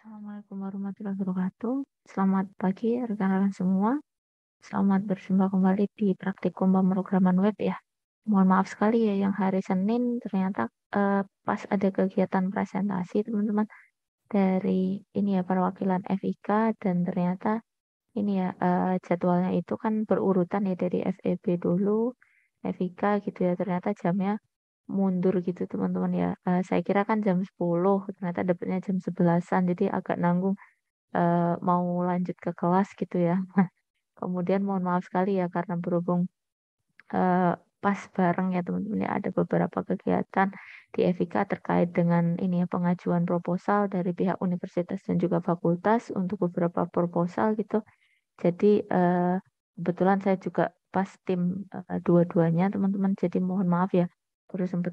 Assalamualaikum warahmatullahi wabarakatuh. Selamat pagi rekan-rekan semua. Selamat berjumpa kembali di praktikum pemrograman web ya. Mohon maaf sekali ya yang hari Senin ternyata pas ada kegiatan presentasi teman-teman dari ini ya perwakilan FIK dan ternyata ini ya jadwalnya itu kan berurutan ya dari FEB dulu, FIK gitu ya. Ternyata jamnya mundur gitu teman-teman ya. Saya kira kan jam 10, ternyata dapetnya jam 11-an jadi agak nanggung mau lanjut ke kelas gitu ya. Kemudian mohon maaf sekali ya karena berhubung eh, pas bareng ya teman-teman ya ada beberapa kegiatan di FIK terkait dengan ini ya pengajuan proposal dari pihak universitas dan juga fakultas untuk beberapa proposal gitu. Jadi kebetulan saya juga pas tim dua-duanya teman-teman. Jadi mohon maaf ya baru sempat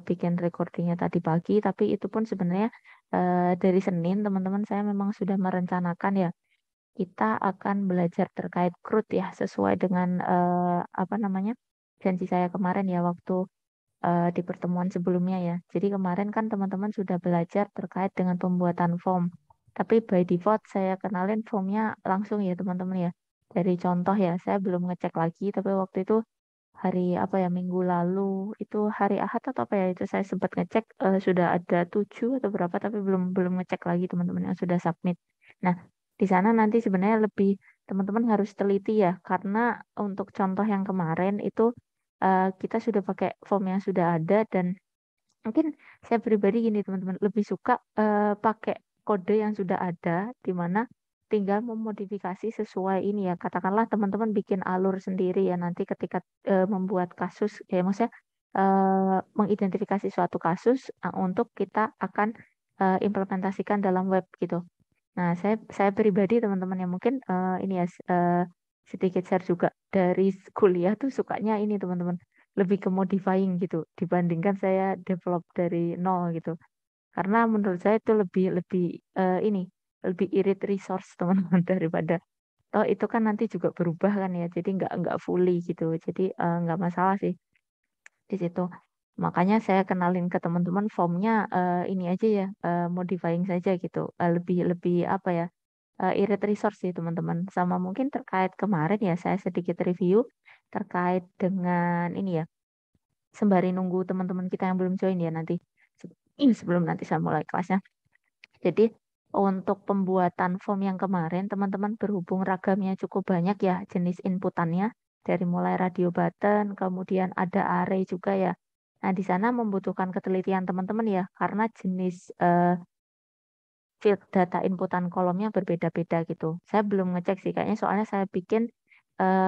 bikin recordingnya tadi pagi. Tapi itu pun sebenarnya dari Senin teman-teman saya memang sudah merencanakan ya kita akan belajar terkait crude ya sesuai dengan apa namanya janji saya kemarin ya waktu di pertemuan sebelumnya ya. Jadi kemarin kan teman-teman sudah belajar terkait dengan pembuatan form. Tapi by default saya kenalin formnya langsung ya teman-teman ya. Dari contoh ya, saya belum ngecek lagi, tapi waktu itu hari apa ya minggu lalu itu hari Ahad atau apa ya itu saya sempat ngecek sudah ada 7 atau berapa tapi belum belum ngecek lagi teman-teman yang sudah submit. Nah, di sana nanti sebenarnya lebih teman-teman harus teliti ya karena untuk contoh yang kemarin itu kita sudah pakai form yang sudah ada dan mungkin saya pribadi gini teman-teman lebih suka pakai kode yang sudah ada di mana tinggal memodifikasi sesuai ini ya. Katakanlah teman-teman bikin alur sendiri ya nanti ketika membuat kasus ya maksudnya mengidentifikasi suatu kasus untuk kita akan implementasikan dalam web gitu. Nah, saya pribadi teman-teman yang mungkin ini ya sedikit share juga dari kuliah tuh sukanya ini teman-teman lebih ke modifying gitu dibandingkan saya develop dari nol gitu. Karena menurut saya itu lebih lebih ini lebih irit resource teman-teman daripada toh itu kan nanti juga berubah kan ya. Jadi nggak fully gitu. Jadi nggak masalah sih di situ. Makanya saya kenalin ke teman-teman formnya ini aja ya modifying saja gitu. Lebih lebih apa ya? Irit resource sih teman-teman. Sama mungkin terkait kemarin ya saya sedikit review terkait dengan ini ya sembari nunggu teman-teman kita yang belum join ya nanti sebelum nanti saya mulai kelasnya. Jadi untuk pembuatan form yang kemarin teman-teman berhubung ragamnya cukup banyak ya jenis inputannya dari mulai radio button kemudian ada array juga ya. Nah, di sana membutuhkan ketelitian teman-teman ya karena jenis field data inputan kolomnya berbeda-beda gitu. Saya belum ngecek sih kayaknya soalnya saya bikin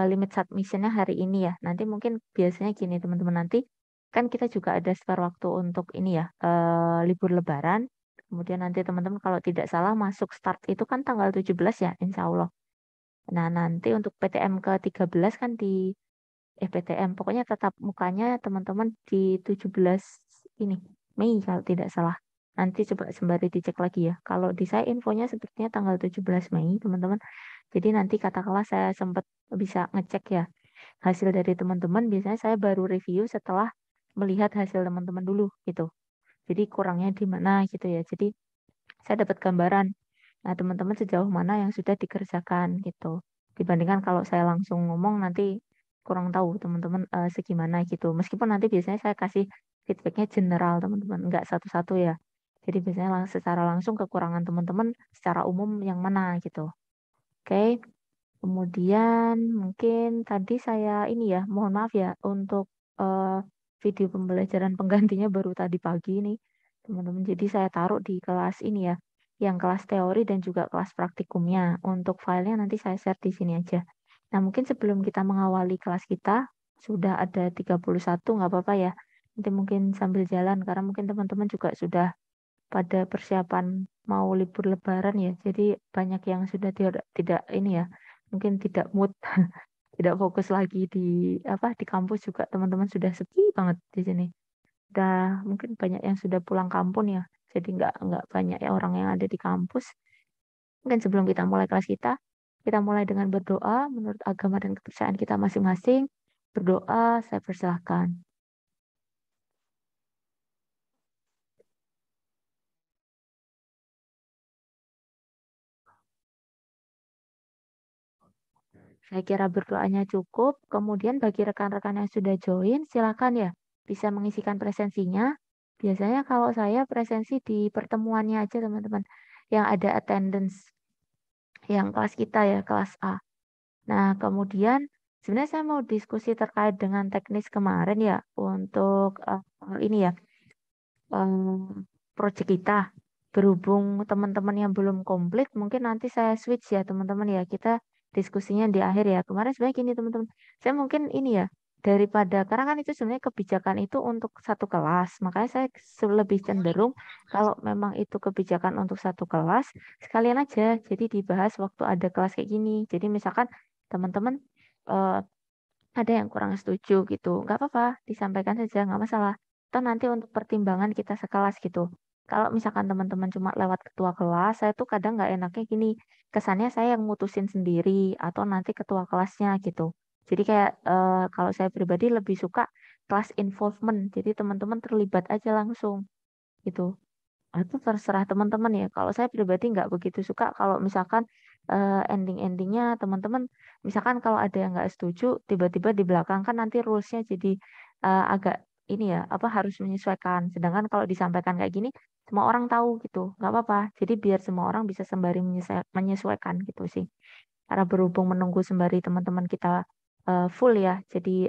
limit submissionnya hari ini ya. Nanti mungkin biasanya gini teman-teman nanti kan kita juga ada spare waktu untuk ini ya libur Lebaran. Kemudian nanti teman-teman kalau tidak salah masuk start itu kan tanggal 17 ya insya Allah. Nah nanti untuk PTM ke-13 kan di PTM pokoknya tatap mukanya teman-teman di 17 ini Mei kalau tidak salah. Nanti coba sembari dicek lagi ya. Kalau di saya infonya sepertinya tanggal 17 Mei teman-teman. Jadi nanti katakanlah saya sempat bisa ngecek ya hasil dari teman-teman. Biasanya saya baru review setelah melihat hasil teman-teman dulu gitu. Jadi kurangnya di mana gitu ya. Jadi saya dapat gambaran. Nah, teman-teman sejauh mana yang sudah dikerjakan gitu. Dibandingkan kalau saya langsung ngomong nanti kurang tahu teman-teman segimana gitu. Meskipun nanti biasanya saya kasih feedbacknya general teman-teman, nggak satu-satu ya. Jadi biasanya secara langsung kekurangan teman-teman secara umum yang mana gitu. Oke, kemudian mungkin tadi saya ini ya, mohon maaf ya untuk video pembelajaran penggantinya baru tadi pagi nih, teman-teman. Jadi saya taruh di kelas ini ya, yang kelas teori dan juga kelas praktikumnya. Untuk filenya nanti saya share di sini aja. Nah, mungkin sebelum kita mengawali kelas kita, sudah ada 31, nggak apa-apa ya. Nanti mungkin sambil jalan, karena mungkin teman-teman juga sudah pada persiapan mau libur lebaran ya. Jadi banyak yang sudah tidak ini ya, mungkin tidak mood, tidak fokus lagi di apa di kampus juga teman-teman sudah sepi banget di sini. Udah mungkin banyak yang sudah pulang kampung ya. Jadi nggak banyak ya orang yang ada di kampus. Mungkin sebelum kita mulai kelas kita mulai dengan berdoa menurut agama dan kepercayaan kita masing-masing. Berdoa, saya persilahkan. Saya kira berdoanya cukup. Kemudian bagi rekan-rekan yang sudah join, silakan ya bisa mengisikan presensinya. Biasanya kalau saya presensi di pertemuannya aja teman-teman, yang ada attendance, yang kelas kita ya, kelas A. Nah, kemudian sebenarnya saya mau diskusi terkait dengan teknis kemarin ya, untuk ini ya, proyek kita. Berhubung teman-teman yang belum komplit, mungkin nanti saya switch ya teman-teman ya. Kita diskusinya di akhir ya. Kemarin sebenarnya gini teman-teman. Saya mungkin ini ya, daripada, karena kan itu sebenarnya kebijakan itu untuk satu kelas. Makanya saya lebih cenderung kalau memang itu kebijakan untuk satu kelas, sekalian aja. Jadi dibahas waktu ada kelas kayak gini. Jadi misalkan teman-teman eh, ada yang kurang setuju gitu, nggak apa-apa, disampaikan saja, nggak masalah. Atau nanti untuk pertimbangan kita sekelas gitu. Kalau misalkan teman-teman cuma lewat ketua kelas, saya tuh kadang nggak enaknya gini, kesannya saya yang mutusin sendiri atau nanti ketua kelasnya gitu. Jadi kayak kalau saya pribadi lebih suka kelas involvement, jadi teman-teman terlibat aja langsung gitu. Itu terserah teman-teman ya. Kalau saya pribadi nggak begitu suka kalau misalkan ending-endingnya teman-teman, misalkan kalau ada yang nggak setuju, tiba-tiba di belakang kan nanti rulesnya jadi agak ini ya, apa harus menyesuaikan. Sedangkan kalau disampaikan kayak gini, semua orang tahu gitu, nggak apa-apa. Jadi biar semua orang bisa sembari menyesuaikan gitu sih. Karena berhubung menunggu sembari teman-teman kita full ya, jadi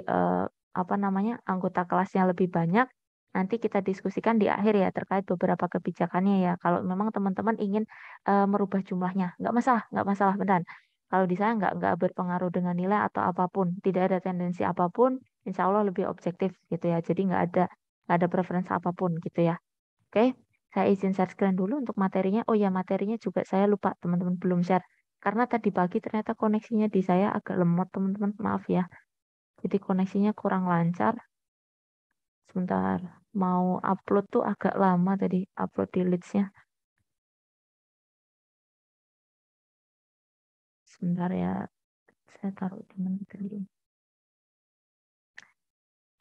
apa namanya anggota kelasnya lebih banyak. Nanti kita diskusikan di akhir ya terkait beberapa kebijakannya ya. Kalau memang teman-teman ingin merubah jumlahnya, nggak masalah beneran. Kalau di saya nggak berpengaruh dengan nilai atau apapun, tidak ada tendensi apapun, insya Allah lebih objektif gitu ya. Jadi nggak ada preferensi apapun gitu ya. Oke, saya izin share screen dulu untuk materinya. Oh ya, materinya juga saya lupa teman-teman belum share. Karena tadi pagi ternyata koneksinya di saya agak lemot teman-teman, maaf ya. Jadi koneksinya kurang lancar. Sebentar, mau upload tuh agak lama tadi, upload di leads-nya. Sebentar ya, saya taruh di mana tadi.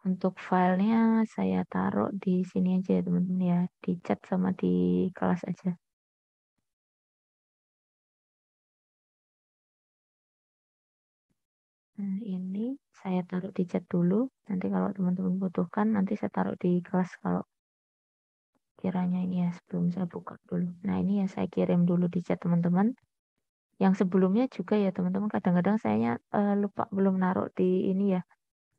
Untuk filenya saya taruh di sini aja ya teman-teman ya, di chat sama di kelas aja. Nah, ini saya taruh di chat dulu. Nanti kalau teman-teman butuhkan, nanti saya taruh di kelas kalau kiranya ini ya sebelum saya buka dulu. Nah, ini ya saya kirim dulu di chat teman-teman. Yang sebelumnya juga ya teman-teman, kadang-kadang saya lupa belum naruh di ini ya,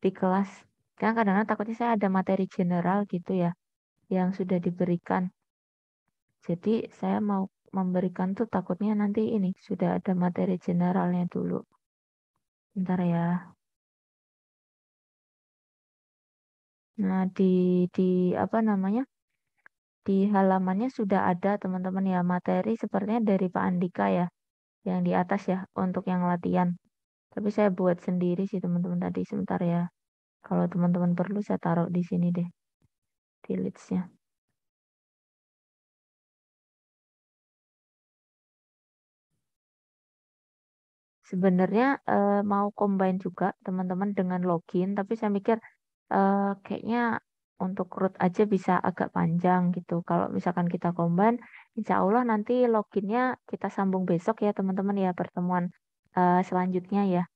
di kelas. Karena kadang-kadang takutnya saya ada materi general gitu ya, yang sudah diberikan. Jadi saya mau memberikan tuh takutnya nanti ini sudah ada materi generalnya dulu. Bentar ya. Nah, di apa namanya? Di halamannya sudah ada teman-teman ya materi sepertinya dari Pak Andika ya, yang di atas ya untuk yang latihan. Tapi saya buat sendiri sih teman-teman tadi sebentar ya. Kalau teman-teman perlu saya taruh di sini deh, di leads-nya. Sebenarnya mau combine juga teman-teman dengan login, tapi saya mikir kayaknya untuk root aja bisa agak panjang gitu. Kalau misalkan kita combine, insya Allah nanti loginnya kita sambung besok ya teman-teman ya pertemuan selanjutnya ya.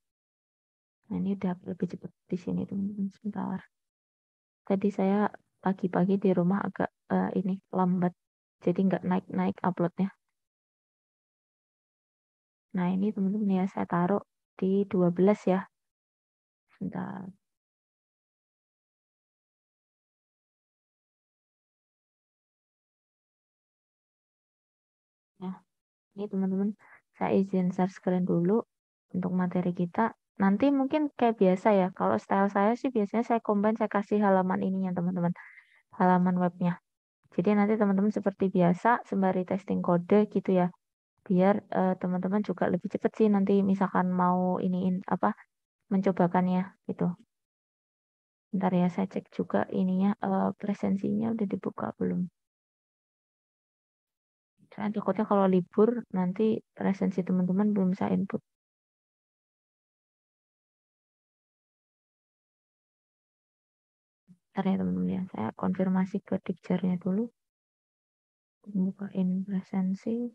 Nah ini udah lebih cepat di sini teman-teman sebentar. Tadi saya pagi-pagi di rumah agak ini lambat, jadi nggak naik-naik uploadnya. Nah ini teman-teman ya saya taruh di 12 ya. Sebentar. Ya, ini teman-teman saya izin share screen dulu untuk materi kita. Nanti mungkin kayak biasa ya. Kalau style saya sih biasanya saya combine, saya kasih halaman ininya teman-teman. Halaman webnya. Jadi nanti teman-teman seperti biasa sembari testing kode gitu ya. Biar teman-teman juga lebih cepet sih nanti misalkan mau iniin apa mencobakannya gitu. Ntar ya saya cek juga ininya presensinya udah dibuka belum. Saya takutnya kalau libur nanti presensi teman-teman belum saya input. Ntar ya teman-teman ya, saya konfirmasi ke teachernya dulu. Bukain presensi.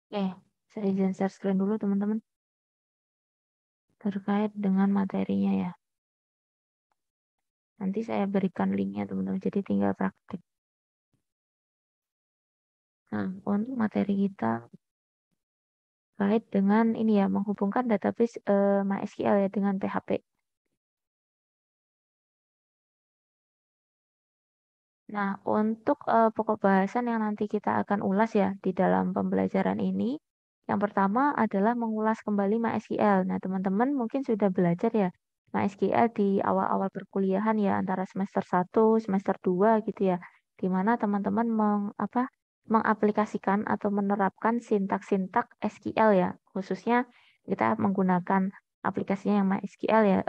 Oke, saya izin share screen dulu teman-teman terkait dengan materinya ya. Nanti saya berikan linknya teman-teman, jadi tinggal praktik. Nah, untuk materi kita terkait dengan ini ya, menghubungkan database MySQL ya dengan PHP. Nah, untuk pokok bahasan yang nanti kita akan ulas ya di dalam pembelajaran ini, yang pertama adalah mengulas kembali MySQL. Nah, teman-teman mungkin sudah belajar ya MySQL di awal-awal perkuliahan ya antara semester 1, semester 2 gitu ya. Di mana teman-teman mengaplikasikan atau menerapkan sintak-sintak SQL ya. Khususnya kita menggunakan aplikasinya yang MySQL ya,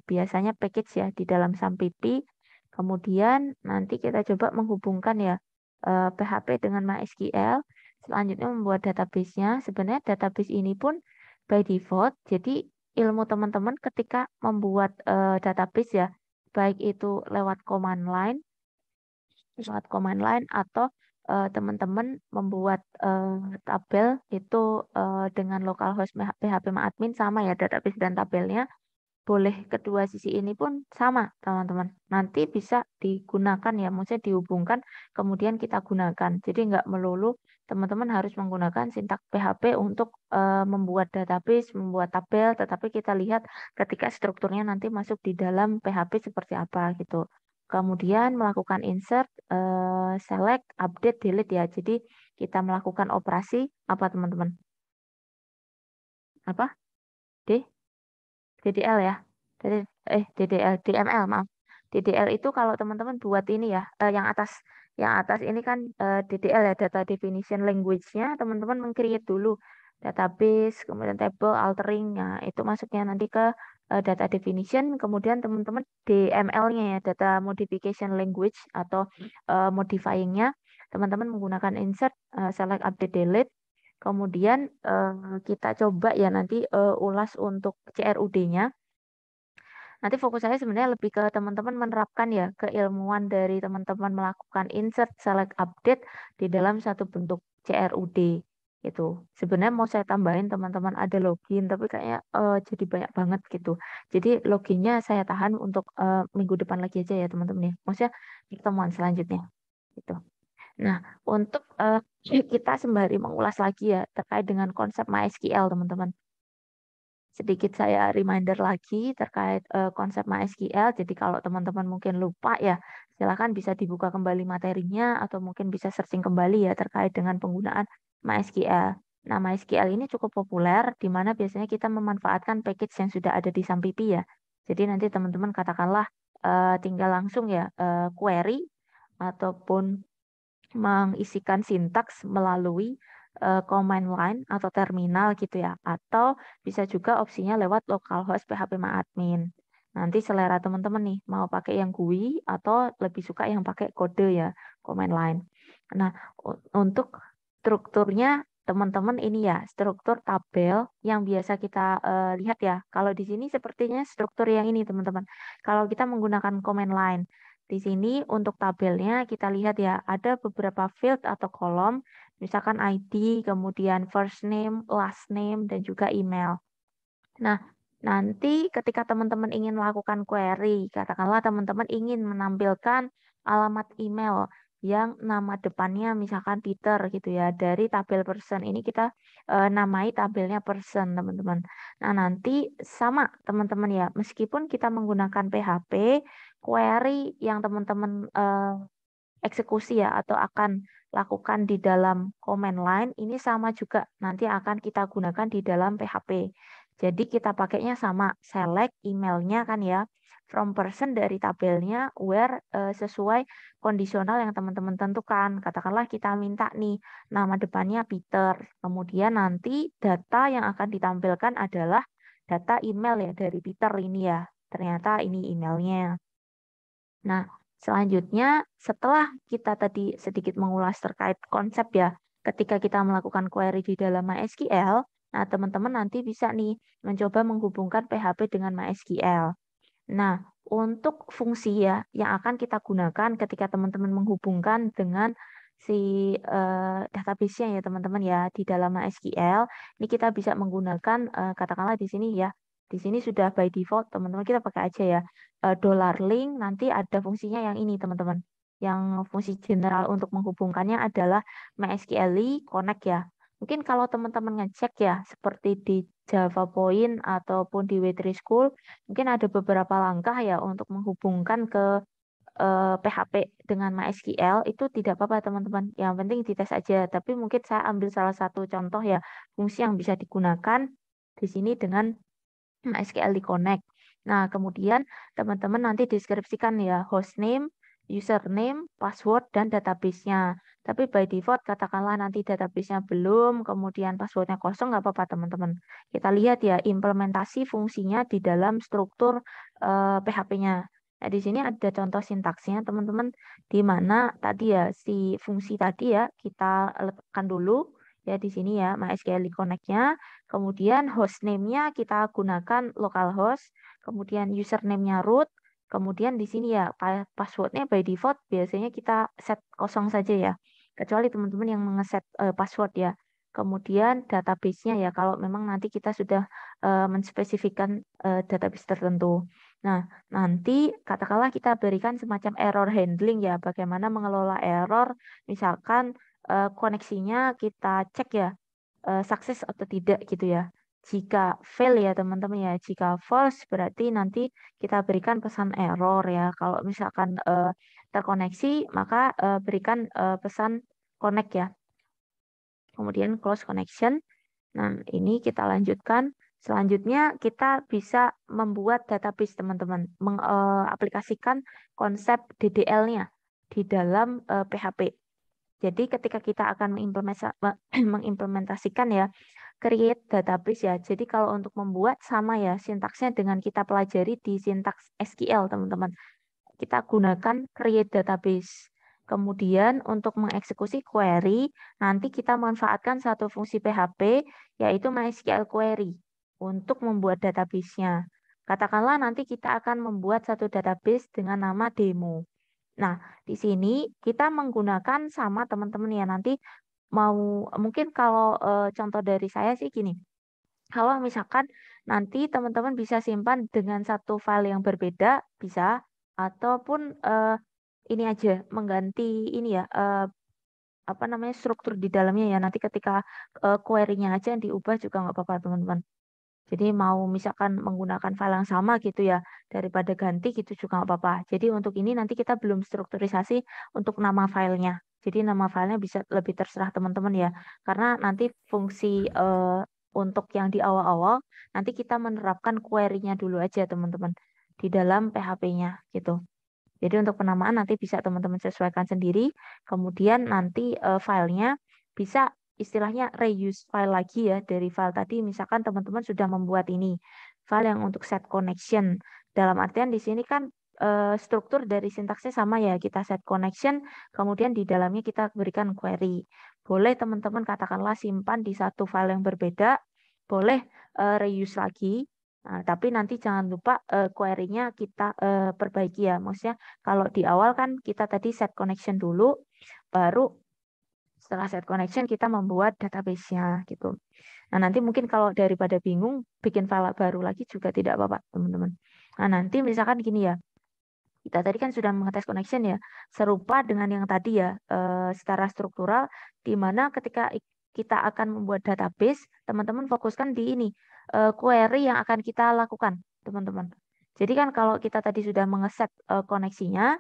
biasanya package ya di dalam Sampipi. Kemudian nanti kita coba menghubungkan ya PHP dengan MySQL. Selanjutnya membuat database-nya. Sebenarnya database ini pun by default. Jadi ilmu teman-teman ketika membuat database ya, baik itu lewat command line atau teman-teman membuat tabel itu dengan localhost PHP admin sama ya database dan tabelnya boleh kedua sisi ini pun sama, teman-teman. Nanti bisa digunakan ya, maksudnya dihubungkan, kemudian kita gunakan. Jadi nggak melulu teman-teman harus menggunakan sintak PHP untuk membuat database, membuat tabel, tetapi kita lihat ketika strukturnya nanti masuk di dalam PHP seperti apa gitu. Kemudian melakukan insert, select, update, delete ya. Jadi kita melakukan operasi apa teman-teman? Apa? D? DDL ya. DDL, DML maaf. DDL itu kalau teman-teman buat ini ya, yang atas ini kan DDL ya, data definition language-nya, teman-teman meng-create dulu database, kemudian table, altering, nah itu masuknya nanti ke data definition, kemudian teman-teman DML-nya ya, data modification language atau modifying-nya, teman-teman menggunakan insert, select, update, delete. Kemudian kita coba ya nanti ulas untuk CRUD-nya. Nanti fokus saya sebenarnya lebih ke teman-teman menerapkan ya keilmuan dari teman-teman melakukan insert, select, update di dalam satu bentuk CRUD itu. Sebenarnya mau saya tambahin teman-teman ada login, tapi kayaknya jadi banyak banget gitu. Jadi loginnya saya tahan untuk minggu depan lagi aja ya teman-teman ya. Maksudnya pertemuan selanjutnya gitu. Nah, untuk kita sembari mengulas lagi ya terkait dengan konsep MySQL teman-teman. Sedikit saya reminder lagi terkait konsep MySQL. Jadi kalau teman-teman mungkin lupa ya, silakan bisa dibuka kembali materinya atau mungkin bisa searching kembali ya terkait dengan penggunaan MySQL. Nah, MySQL ini cukup populer di mana biasanya kita memanfaatkan package yang sudah ada di Sampipi ya. Jadi nanti teman-teman katakanlah tinggal langsung ya query ataupun mengisikan sintaks melalui command line atau terminal gitu ya. Atau bisa juga opsinya lewat localhost PHP admin. Nanti selera teman-teman nih mau pakai yang GUI atau lebih suka yang pakai kode ya, command line. Nah, untuk strukturnya teman-teman ini ya, struktur tabel yang biasa kita lihat ya. Kalau di sini sepertinya struktur yang ini teman-teman. Kalau kita menggunakan command line, di sini untuk tabelnya kita lihat ya, ada beberapa field atau kolom, misalkan ID, kemudian first name, last name, dan juga email. Nah, nanti ketika teman-teman ingin melakukan query, katakanlah teman-teman ingin menampilkan alamat email yang nama depannya misalkan Peter gitu ya, dari tabel person. Ini kita namai tabelnya person, teman-teman. Nah, nanti sama teman-teman ya, meskipun kita menggunakan PHP, query yang teman-teman eksekusi ya atau akan lakukan di dalam command line ini sama juga nanti akan kita gunakan di dalam PHP. Jadi kita pakainya sama select emailnya kan ya from person dari tabelnya where sesuai kondisional yang teman-teman tentukan. Katakanlah kita minta nih nama depannya Peter. Kemudian nanti data yang akan ditampilkan adalah data email ya dari Peter ini ya. Ternyata ini emailnya. Nah, selanjutnya setelah kita tadi sedikit mengulas terkait konsep ya, ketika kita melakukan query di dalam MySQL, nah teman-teman nanti bisa nih mencoba menghubungkan PHP dengan MySQL. Nah, untuk fungsi ya yang akan kita gunakan ketika teman-teman menghubungkan dengan si database-nya ya teman-teman ya di dalam MySQL. Ini kita bisa menggunakan katakanlah di sini ya. Di sini sudah by default teman-teman kita pakai aja ya $link, nanti ada fungsinya yang ini teman-teman. Yang fungsi general untuk menghubungkannya adalah MySQL connect ya. Mungkin kalau teman-teman ngecek ya seperti di Java Point ataupun di W3 School, mungkin ada beberapa langkah ya untuk menghubungkan ke PHP dengan MySQL itu tidak apa-apa teman-teman. Yang penting dites aja. Tapi mungkin saya ambil salah satu contoh ya fungsi yang bisa digunakan di sini dengan MySQL Connect. Nah, kemudian teman-teman nanti deskripsikan ya hostname, username, password, dan database-nya. Tapi by default katakanlah nanti database-nya belum, kemudian passwordnya kosong, nggak apa-apa teman-teman. Kita lihat ya implementasi fungsinya di dalam struktur PHP-nya. Nah, di sini ada contoh sintaksnya teman-teman, di mana tadi ya si fungsi tadi ya kita letakkan dulu ya di sini ya MySQL Connect-nya. Kemudian hostname-nya kita gunakan localhost, kemudian username-nya root, kemudian di sini ya password-nya by default biasanya kita set kosong saja ya. Kecuali teman-teman yang mengeset password ya. Kemudian database-nya ya kalau memang nanti kita sudah menspesifikkan database tertentu. Nah, nanti katakanlah kita berikan semacam error handling ya, bagaimana mengelola error, misalkan koneksinya kita cek ya sukses atau tidak gitu ya. Jika fail ya teman-teman ya, jika false berarti nanti kita berikan pesan error ya. Kalau misalkan terkoneksi maka berikan pesan connect ya. Kemudian close connection. Nah, ini kita lanjutkan. Selanjutnya kita bisa membuat database teman-teman, mengaplikasikan konsep DDL-nya di dalam PHP. Jadi ketika kita akan mengimplementasikan ya create database ya. Jadi kalau untuk membuat sama ya sintaksnya dengan kita pelajari di sintaks SQL teman-teman. Kita gunakan create database. Kemudian untuk mengeksekusi query nanti kita manfaatkan satu fungsi PHP yaitu MySQL query untuk membuat database-nya. Katakanlah nanti kita akan membuat satu database dengan nama demo. Nah, di sini kita menggunakan sama teman-teman ya nanti mau mungkin kalau contoh dari saya sih gini. Kalau misalkan nanti teman-teman bisa simpan dengan satu file yang berbeda bisa ataupun ini aja mengganti ini ya apa namanya struktur di dalamnya ya nanti ketika query-nya aja yang diubah juga nggak apa-apa teman-teman. Jadi mau misalkan menggunakan file yang sama gitu ya, daripada ganti gitu juga nggak apa-apa. Jadi untuk ini nanti kita belum strukturisasi untuk nama filenya. Jadi nama filenya bisa lebih terserah teman-teman ya. Karena nanti fungsi untuk yang di awal-awal, nanti kita menerapkan query-nya dulu aja teman-teman. Di dalam PHP-nya gitu. Jadi untuk penamaan nanti bisa teman-teman sesuaikan sendiri. Kemudian nanti filenya bisa istilahnya reuse file lagi ya dari file tadi. Misalkan teman-teman sudah membuat ini file yang untuk set connection. Dalam artian di sini kan struktur dari sintaksnya sama ya. Kita set connection, kemudian di dalamnya kita berikan query. Boleh teman-teman katakanlah simpan di satu file yang berbeda. Boleh reuse lagi. Nah, tapi nanti jangan lupa query-nya kita perbaiki ya. Maksudnya kalau di awal kan kita tadi set connection dulu, baru setelah set connection kita membuat database-nya gitu. Nah, nanti mungkin kalau daripada bingung, bikin file baru lagi juga tidak apa-apa, teman-teman. Nah, nanti misalkan gini ya, kita tadi kan sudah mengetes connection ya, serupa dengan yang tadi ya, secara struktural, di mana ketika kita akan membuat database, teman-teman fokuskan di ini, query yang akan kita lakukan, teman-teman. Jadi kan kalau kita tadi sudah mengeset koneksinya,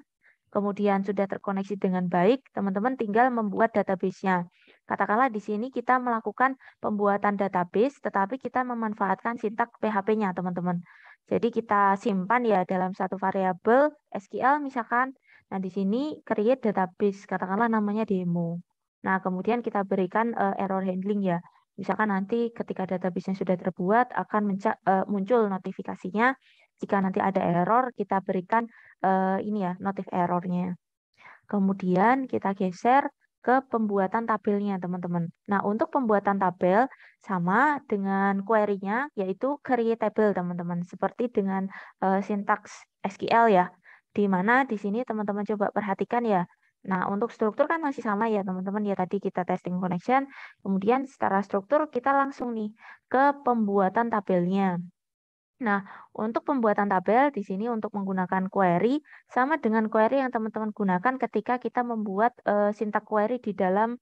kemudian sudah terkoneksi dengan baik, teman-teman tinggal membuat database-nya. Katakanlah di sini kita melakukan pembuatan database, tetapi kita memanfaatkan sintaks PHP-nya, teman-teman. Jadi kita simpan ya dalam satu variabel SQL misalkan. Nah, di sini create database, katakanlah namanya demo. Nah, kemudian kita berikan error handling ya. Misalkan nanti ketika database-nya sudah terbuat akan muncul notifikasinya. Jika nanti ada error, kita berikan ini ya notif errornya. Kemudian kita geser ke pembuatan tabelnya teman-teman. Nah untuk pembuatan tabel sama dengan query-nya yaitu create table teman-teman. Seperti dengan sintaks SQL ya. Di mana di sini teman-teman coba perhatikan ya. Nah, untuk struktur kan masih sama ya teman-teman ya, tadi kita testing connection, kemudian secara struktur kita langsung nih ke pembuatan tabelnya. Nah, untuk pembuatan tabel di sini untuk menggunakan query sama dengan query yang teman-teman gunakan ketika kita membuat syntax query di dalam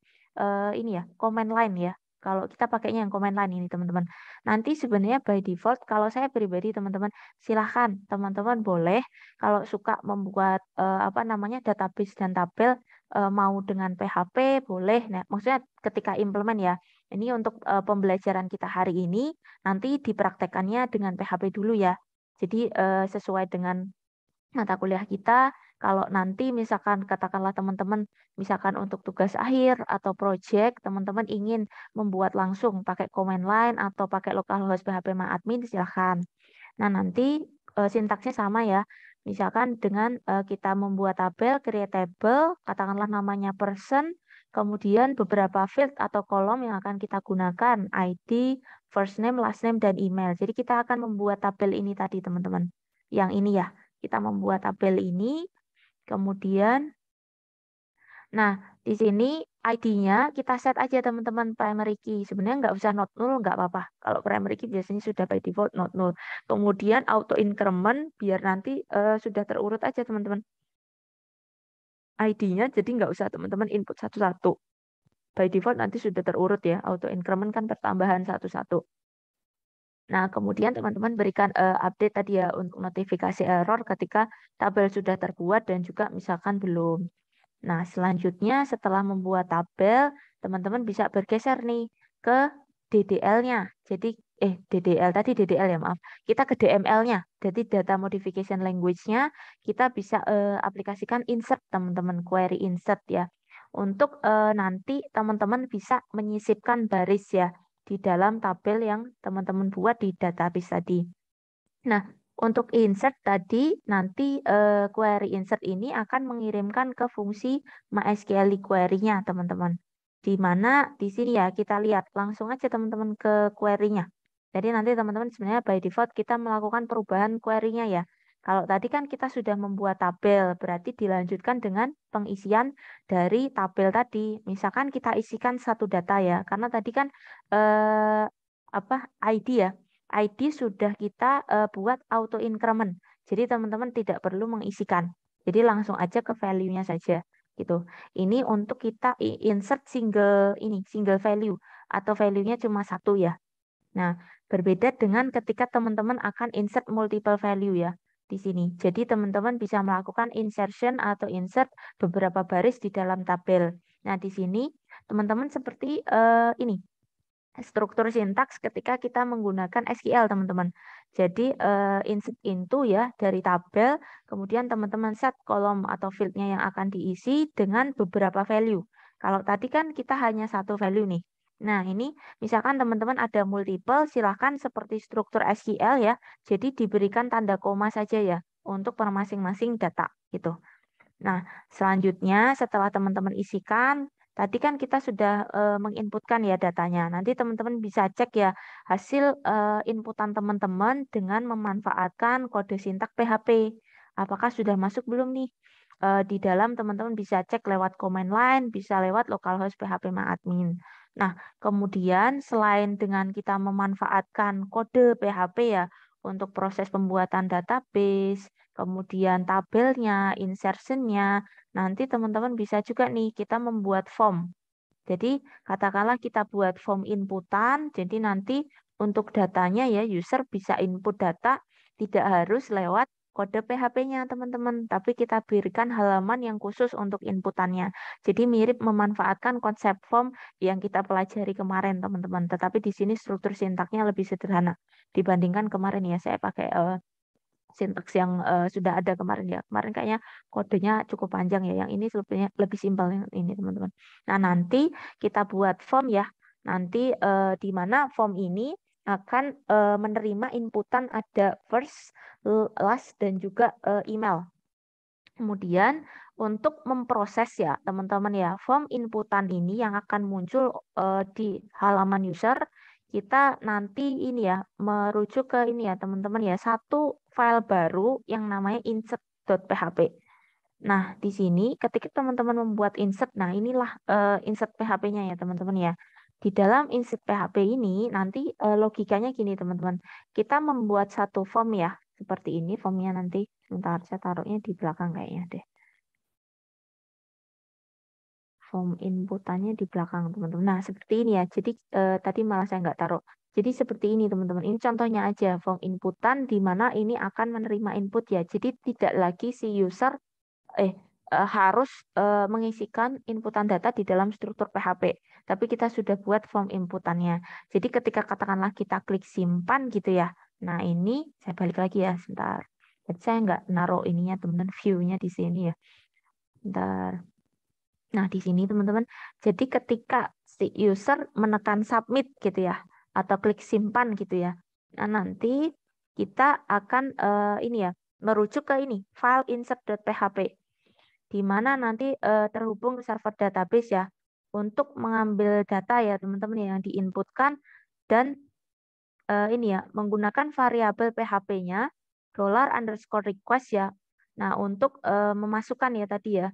ini ya, command line ya. Kalau kita pakainya yang command line ini teman-teman. Nanti sebenarnya by default kalau saya pribadi teman-teman silahkan teman-teman boleh kalau suka membuat apa namanya database dan tabel mau dengan PHP boleh. Nah, maksudnya ketika implement ya. Ini untuk pembelajaran kita hari ini nanti dipraktekannya dengan PHP dulu ya. Jadi sesuai dengan mata kuliah kita, kalau nanti misalkan katakanlah teman-teman, misalkan untuk tugas akhir atau project, teman-teman ingin membuat langsung pakai command line atau pakai localhost PHP admin, silahkan. Nah, nanti sintaksnya sama ya. Misalkan dengan kita membuat tabel, create table, katakanlah namanya person, kemudian beberapa field atau kolom yang akan kita gunakan, ID, first name, last name, dan email. Jadi kita akan membuat tabel ini tadi, teman-teman. Yang ini ya, kita membuat tabel ini, kemudian nah, di sini ID-nya kita set aja teman-teman primary key. Sebenarnya nggak usah not null, nggak apa-apa. Kalau primary key biasanya sudah by default not null. Kemudian auto increment biar nanti sudah terurut aja teman-teman. ID-nya jadi nggak usah teman-teman input satu-satu. By default nanti sudah terurut ya. Auto increment kan pertambahan satu-satu. Nah, kemudian teman-teman berikan update tadi ya untuk notifikasi error ketika tabel sudah terbuat dan juga misalkan belum. Nah, selanjutnya setelah membuat tabel, teman-teman bisa bergeser nih ke DDL-nya. Jadi, DDL tadi DDL ya, maaf. Kita ke DML-nya. Jadi, data modification language-nya kita bisa aplikasikan insert, teman-teman. Query insert ya. Untuk nanti teman-teman bisa menyisipkan baris ya di dalam tabel yang teman-teman buat di database tadi. Nah, untuk insert tadi nanti query insert ini akan mengirimkan ke fungsi MySQL query-nya, teman-teman. Di mana di sini ya kita lihat langsung aja teman-teman ke query-nya. Jadi nanti teman-teman sebenarnya by default kita melakukan perubahan query-nya ya. Kalau tadi kan kita sudah membuat tabel, berarti dilanjutkan dengan pengisian dari tabel tadi. Misalkan kita isikan satu data ya, karena tadi kan eh, apa ID ya. ID sudah kita buat auto increment. Jadi teman-teman tidak perlu mengisikan. Jadi langsung aja ke value-nya saja gitu. Ini untuk kita insert single value atau value-nya cuma satu ya. Nah, berbeda dengan ketika teman-teman akan insert multiple value ya di sini. Jadi teman-teman bisa melakukan insertion atau insert beberapa baris di dalam tabel. Nah, di sini teman-teman seperti ini struktur sintaks ketika kita menggunakan SQL, teman-teman. Jadi insert into ya dari tabel, kemudian teman-teman set kolom atau fieldnya yang akan diisi dengan beberapa value. Kalau tadi kan kita hanya satu value nih. Nah, ini misalkan teman-teman ada multiple, silahkan seperti struktur SQL ya. Jadi diberikan tanda koma saja ya untuk per masing-masing data gitu. Nah, selanjutnya setelah teman-teman isikan, tadi kan kita sudah menginputkan ya datanya. Nanti teman-teman bisa cek ya hasil inputan teman-teman dengan memanfaatkan kode sintak PHP. Apakah sudah masuk belum nih? Di dalam teman-teman bisa cek lewat command line, bisa lewat localhost PHP admin. Nah, kemudian selain dengan kita memanfaatkan kode PHP ya untuk proses pembuatan database, kemudian tabelnya, insertionnya, nanti teman-teman bisa juga nih kita membuat form. Jadi katakanlah kita buat form inputan, jadi nanti untuk datanya ya user bisa input data tidak harus lewat kode PHP-nya teman-teman, tapi kita berikan halaman yang khusus untuk inputannya. Jadi mirip memanfaatkan konsep form yang kita pelajari kemarin teman-teman, tetapi di sini struktur sintaknya lebih sederhana dibandingkan kemarin ya saya pakai sintaks yang sudah ada kemarin ya. Kemarin kayaknya kodenya cukup panjang ya. Yang ini sebenarnya lebih simpel yang ini teman-teman. Nah nanti kita buat form ya. Nanti di mana form ini akan menerima inputan ada first, last dan juga email. Kemudian untuk memproses ya teman-teman ya form inputan ini yang akan muncul di halaman user kita nanti ini ya merujuk ke ini ya teman-teman ya satu file baru yang namanya insert.php. Nah, di sini ketika teman-teman membuat insert, nah inilah insert PHP-nya ya teman-teman ya. Di dalam insert PHP ini nanti logikanya gini teman-teman. Kita membuat satu form ya, seperti ini formnya nanti. Sebentar, saya taruhnya di belakang kayaknya deh. Form inputannya di belakang teman-teman. Nah, seperti ini ya. Jadi tadi malah saya nggak taruh. Jadi seperti ini teman-teman. Ini contohnya aja form inputan di mana ini akan menerima input ya. Jadi tidak lagi si user harus mengisikan inputan data di dalam struktur PHP. Tapi kita sudah buat form inputannya. Jadi ketika katakanlah kita klik simpan gitu ya. Nah ini saya balik lagi ya sebentar. Jadi saya nggak naruh ininya teman-teman view-nya di sini ya. Bentar. Nah di sini teman-teman. Jadi ketika si user menekan submit gitu ya. Atau klik simpan gitu ya. Nah nanti kita akan ini ya. Merujuk ke ini. File insert.php di mana nanti terhubung ke server database ya untuk mengambil data ya teman-teman yang diinputkan dan ini ya menggunakan variabel PHP-nya $_request ya. Nah, untuk memasukkan ya tadi ya.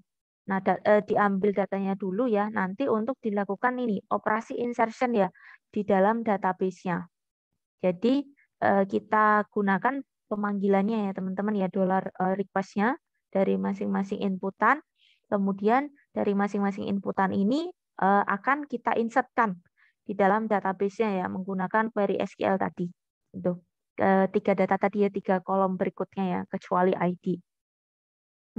Nah, diambil datanya dulu ya nanti untuk dilakukan ini operasi insertion ya di dalam database-nya. Jadi kita gunakan pemanggilannya ya teman-teman ya $request-nya dari masing-masing inputan. Kemudian dari masing-masing inputan ini akan kita insertkan di dalam database-nya ya menggunakan query SQL tadi. Itu tiga data tadi ya, tiga kolom berikutnya ya kecuali ID.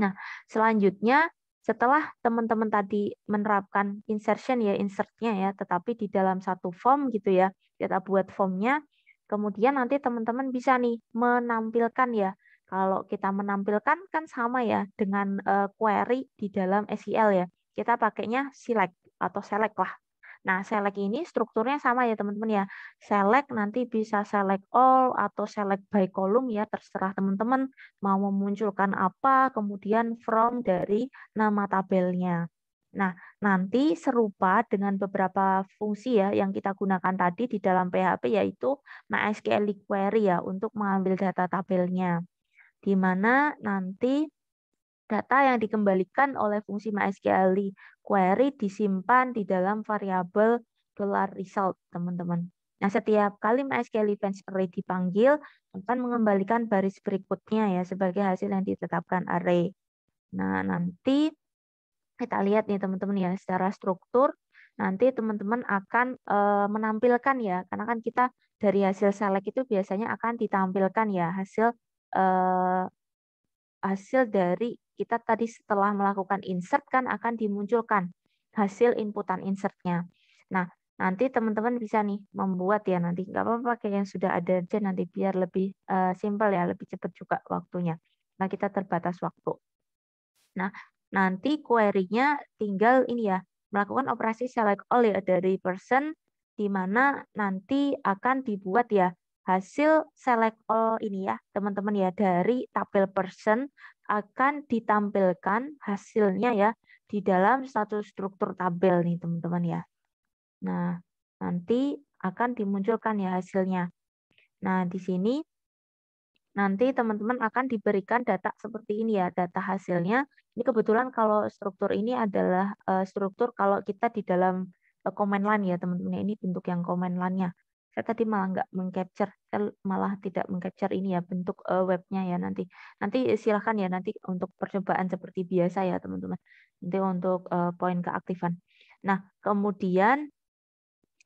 Nah, selanjutnya setelah teman-teman tadi menerapkan insertion ya, insert-nya ya, tetapi di dalam satu form gitu ya, kita buat formnya, kemudian nanti teman-teman bisa nih menampilkan ya. Kalau kita menampilkan kan sama ya dengan query di dalam SQL ya. Kita pakainya select atau select lah. Nah, select ini strukturnya sama ya teman-teman ya. Select nanti bisa select all atau select by column ya, terserah teman-teman mau memunculkan apa, kemudian from dari nama tabelnya. Nah, nanti serupa dengan beberapa fungsi ya yang kita gunakan tadi di dalam PHP yaitu MySQL query ya untuk mengambil data tabelnya. Di mana nanti data yang dikembalikan oleh fungsi MySQL query disimpan di dalam variabel $result, teman-teman. Nah, setiap kali MySQL events array dipanggil, akan mengembalikan baris berikutnya ya sebagai hasil yang ditetapkan array. Nah, nanti kita lihat nih teman-teman ya secara struktur. Nanti teman-teman akan menampilkan ya, karena kan kita dari hasil select itu biasanya akan ditampilkan ya hasil eh, hasil dari kita tadi setelah melakukan insert kan akan dimunculkan hasil inputan insertnya. Nah, nanti teman-teman bisa nih membuat ya nanti nggak apa-apa pakai yang sudah ada aja nanti biar lebih simpel ya, lebih cepat juga waktunya. Nah, kita terbatas waktu. Nah, nanti query-nya tinggal ini ya, melakukan operasi select all ya dari person di mana nanti akan dibuat ya hasil select all ini ya, teman-teman ya dari tabel person akan ditampilkan hasilnya ya di dalam satu struktur tabel nih, teman-teman ya. Nah, nanti akan dimunculkan ya hasilnya. Nah, di sini nanti teman-teman akan diberikan data seperti ini ya, data hasilnya. Ini kebetulan kalau struktur ini adalah struktur kalau kita di dalam command line ya teman-teman. Ini bentuk yang command line-nya. Saya tadi malah nggak mengcapture, saya malah tidak mengcapture ini ya bentuk webnya ya nanti. Nanti silahkan ya nanti untuk percobaan seperti biasa ya teman-teman. Nanti untuk poin keaktifan. Nah, kemudian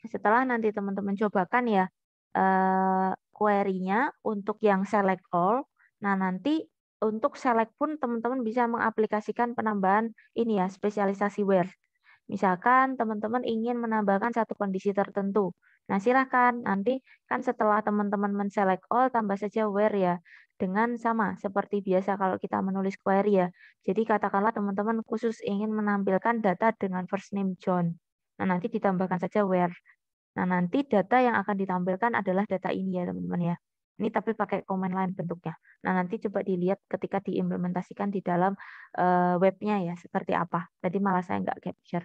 setelah nanti teman-teman cobakan ya query-nya untuk yang select all. Nah, nanti untuk select pun teman-teman bisa mengaplikasikan penambahan ini ya, spesialisasi where. Misalkan teman-teman ingin menambahkan satu kondisi tertentu. Nah, silakan nanti kan setelah teman-teman men-select all tambah saja where ya. Dengan sama seperti biasa kalau kita menulis query ya. Jadi katakanlah teman-teman khusus ingin menampilkan data dengan first name John. Nah, nanti ditambahkan saja where. Nah, nanti data yang akan ditampilkan adalah data ini ya, teman-teman ya. Ini tapi pakai command line bentuknya. Nah, nanti coba dilihat ketika diimplementasikan di dalam webnya ya, seperti apa. Tadi malah saya nggak capture.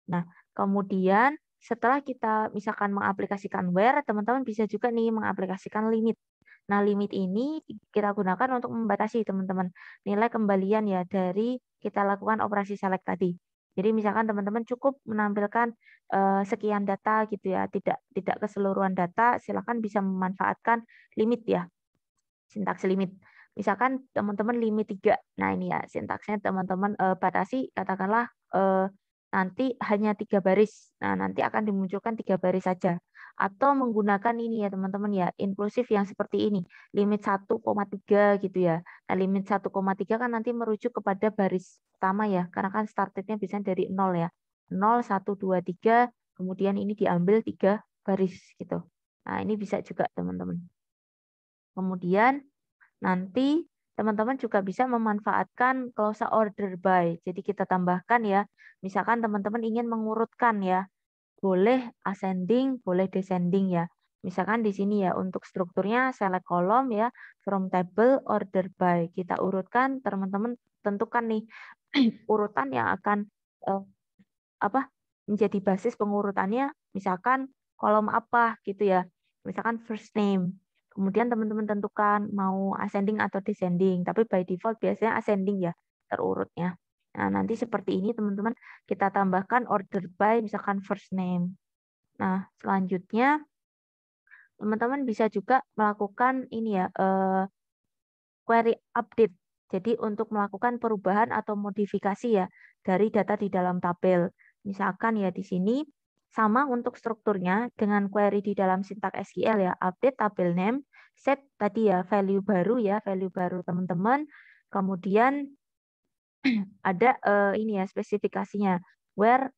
Nah, kemudian setelah kita misalkan mengaplikasikan where, teman-teman bisa juga nih mengaplikasikan limit. Nah, limit ini kita gunakan untuk membatasi teman-teman nilai kembalian ya dari kita lakukan operasi select tadi. Jadi misalkan teman-teman cukup menampilkan sekian data gitu ya, tidak keseluruhan data, silakan bisa memanfaatkan limit ya, sintaks limit. Misalkan teman-teman limit 3. Nah, ini ya sintaksnya teman-teman batasi katakanlah nanti hanya 3 baris. Nah, nanti akan dimunculkan 3 baris saja. Atau menggunakan ini ya teman-teman ya, inklusif yang seperti ini. Limit 1,3 gitu ya. Nah, limit 1,3 kan nanti merujuk kepada baris pertama ya. Karena kan startnya bisa dari 0 ya. 0, 1, 2, 3. Kemudian ini diambil 3 baris gitu. Nah, ini bisa juga teman-teman. Kemudian nanti teman-teman juga bisa memanfaatkan clause order by. Jadi kita tambahkan ya, misalkan teman-teman ingin mengurutkan ya, boleh ascending, boleh descending ya. Misalkan di sini ya untuk strukturnya select column ya, from table order by. Kita urutkan, teman-teman tentukan nih urutan yang akan eh, apa menjadi basis pengurutannya, misalkan kolom apa gitu ya. Misalkan first name. Kemudian teman-teman tentukan mau ascending atau descending, tapi by default biasanya ascending ya terurutnya. Nah, nanti seperti ini teman-teman kita tambahkan order by misalkan first name. Nah, selanjutnya teman-teman bisa juga melakukan ini ya query update. Jadi untuk melakukan perubahan atau modifikasi ya dari data di dalam tabel. Misalkan ya di sini sama untuk strukturnya dengan query di dalam sintak SQL ya, update tabel name, set tadi ya value baru ya, value baru teman-teman. Kemudian ada ini ya spesifikasinya where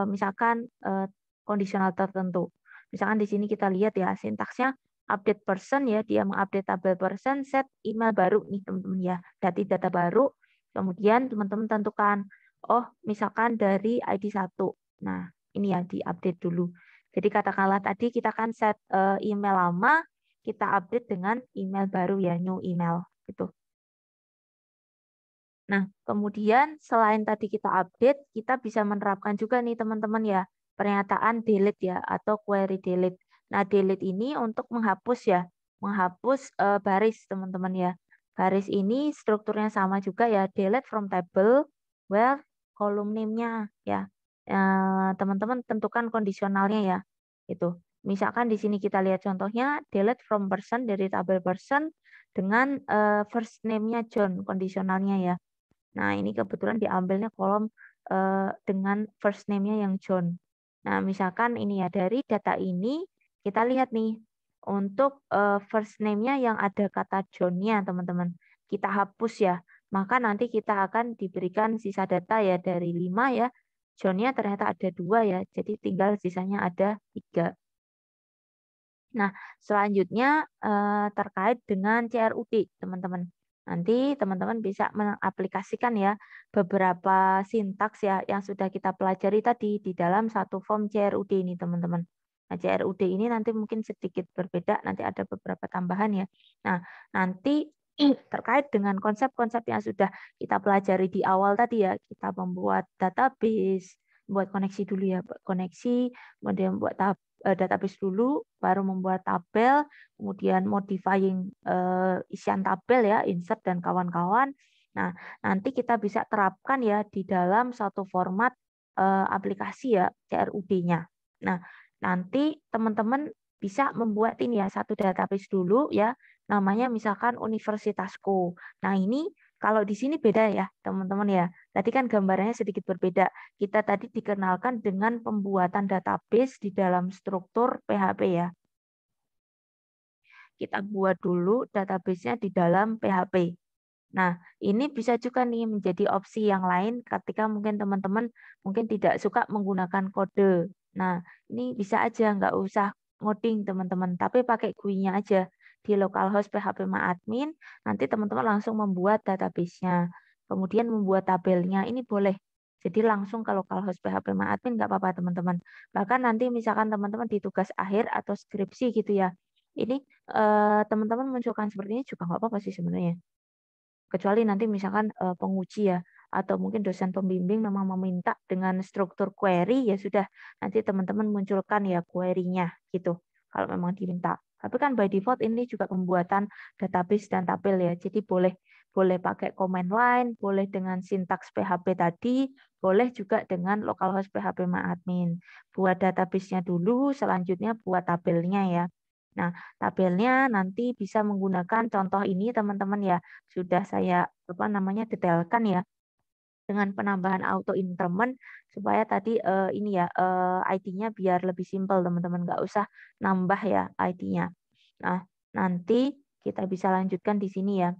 misalkan kondisional tertentu. Misalkan di sini kita lihat ya sintaksnya update person ya, dia mengupdate tabel person, set email baru nih teman-teman ya, data baru. Kemudian teman-teman tentukan oh misalkan dari ID 1. Nah, ini ya diupdate dulu. Jadi katakanlah tadi kita kan set email lama, kita update dengan email baru ya, new email gitu. Nah, kemudian selain tadi kita update, kita bisa menerapkan juga nih teman-teman ya, pernyataan delete ya, atau query delete. Nah, delete ini untuk menghapus ya, menghapus baris teman-teman ya. Baris ini strukturnya sama juga ya, delete from table, where column name-nya ya. Teman-teman tentukan kondisionalnya ya, itu. Misalkan di sini kita lihat contohnya, delete from person dari tabel person dengan first name-nya John, kondisionalnya ya. Nah, ini kebetulan diambilnya kolom dengan first name-nya yang John. Nah, misalkan ini ya, dari data ini kita lihat nih, untuk first name-nya yang ada kata John-nya, teman-teman. Kita hapus ya, maka nanti kita akan diberikan sisa data ya dari 5 ya. John-nya ternyata ada 2 ya, jadi tinggal sisanya ada 3. Nah, selanjutnya terkait dengan CRUD, teman-teman. Nanti teman-teman bisa mengaplikasikan ya beberapa sintaks ya yang sudah kita pelajari tadi di dalam satu form CRUD ini, teman-teman. Nah, CRUD ini nanti mungkin sedikit berbeda, nanti ada beberapa tambahan ya. Nah, nanti terkait dengan konsep-konsep yang sudah kita pelajari di awal tadi ya, kita membuat database, buat koneksi dulu ya, buat koneksi, kemudian buat database dulu, baru membuat tabel, kemudian modifying isian tabel ya, insert dan kawan-kawan. Nah, nanti kita bisa terapkan ya di dalam satu format aplikasi ya, CRUD-nya. Nah, nanti teman-teman bisa membuat ini ya, satu database dulu ya, namanya misalkan Universitasku. Nah, ini kalau di sini beda ya, teman-teman ya. Tadi kan gambarannya sedikit berbeda. Kita tadi dikenalkan dengan pembuatan database di dalam struktur PHP ya. Kita buat dulu database-nya di dalam PHP. Nah, ini bisa juga nih menjadi opsi yang lain ketika mungkin teman-teman mungkin tidak suka menggunakan kode. Nah, ini bisa aja nggak usah ngoding teman-teman, tapi pakai GUI-nya aja di localhost PHP admin. Nanti teman-teman langsung membuat database-nya, kemudian membuat tabelnya. Ini boleh. Jadi langsung ke localhost PHP admin nggak apa-apa teman-teman. Bahkan nanti misalkan teman-teman di tugas akhir atau skripsi gitu ya. Ini teman-teman munculkan seperti ini juga nggak apa-apa sih sebenarnya. Kecuali nanti misalkan penguji ya, atau mungkin dosen pembimbing memang meminta dengan struktur query, ya sudah nanti teman-teman munculkan ya query-nya gitu, kalau memang diminta. Tapi kan by default ini juga pembuatan database dan tabel ya. Jadi boleh pakai command line, boleh dengan sintaks PHP tadi, boleh juga dengan localhost PHP MyAdmin. Buat database-nya dulu, selanjutnya buat tabelnya ya. Nah, tabelnya nanti bisa menggunakan contoh ini teman-teman ya. Sudah saya detailkan ya dengan penambahan auto increment supaya tadi ini ya ID-nya biar lebih simpel teman-teman, nggak usah nambah ya ID-nya. Nah, nanti kita bisa lanjutkan di sini ya.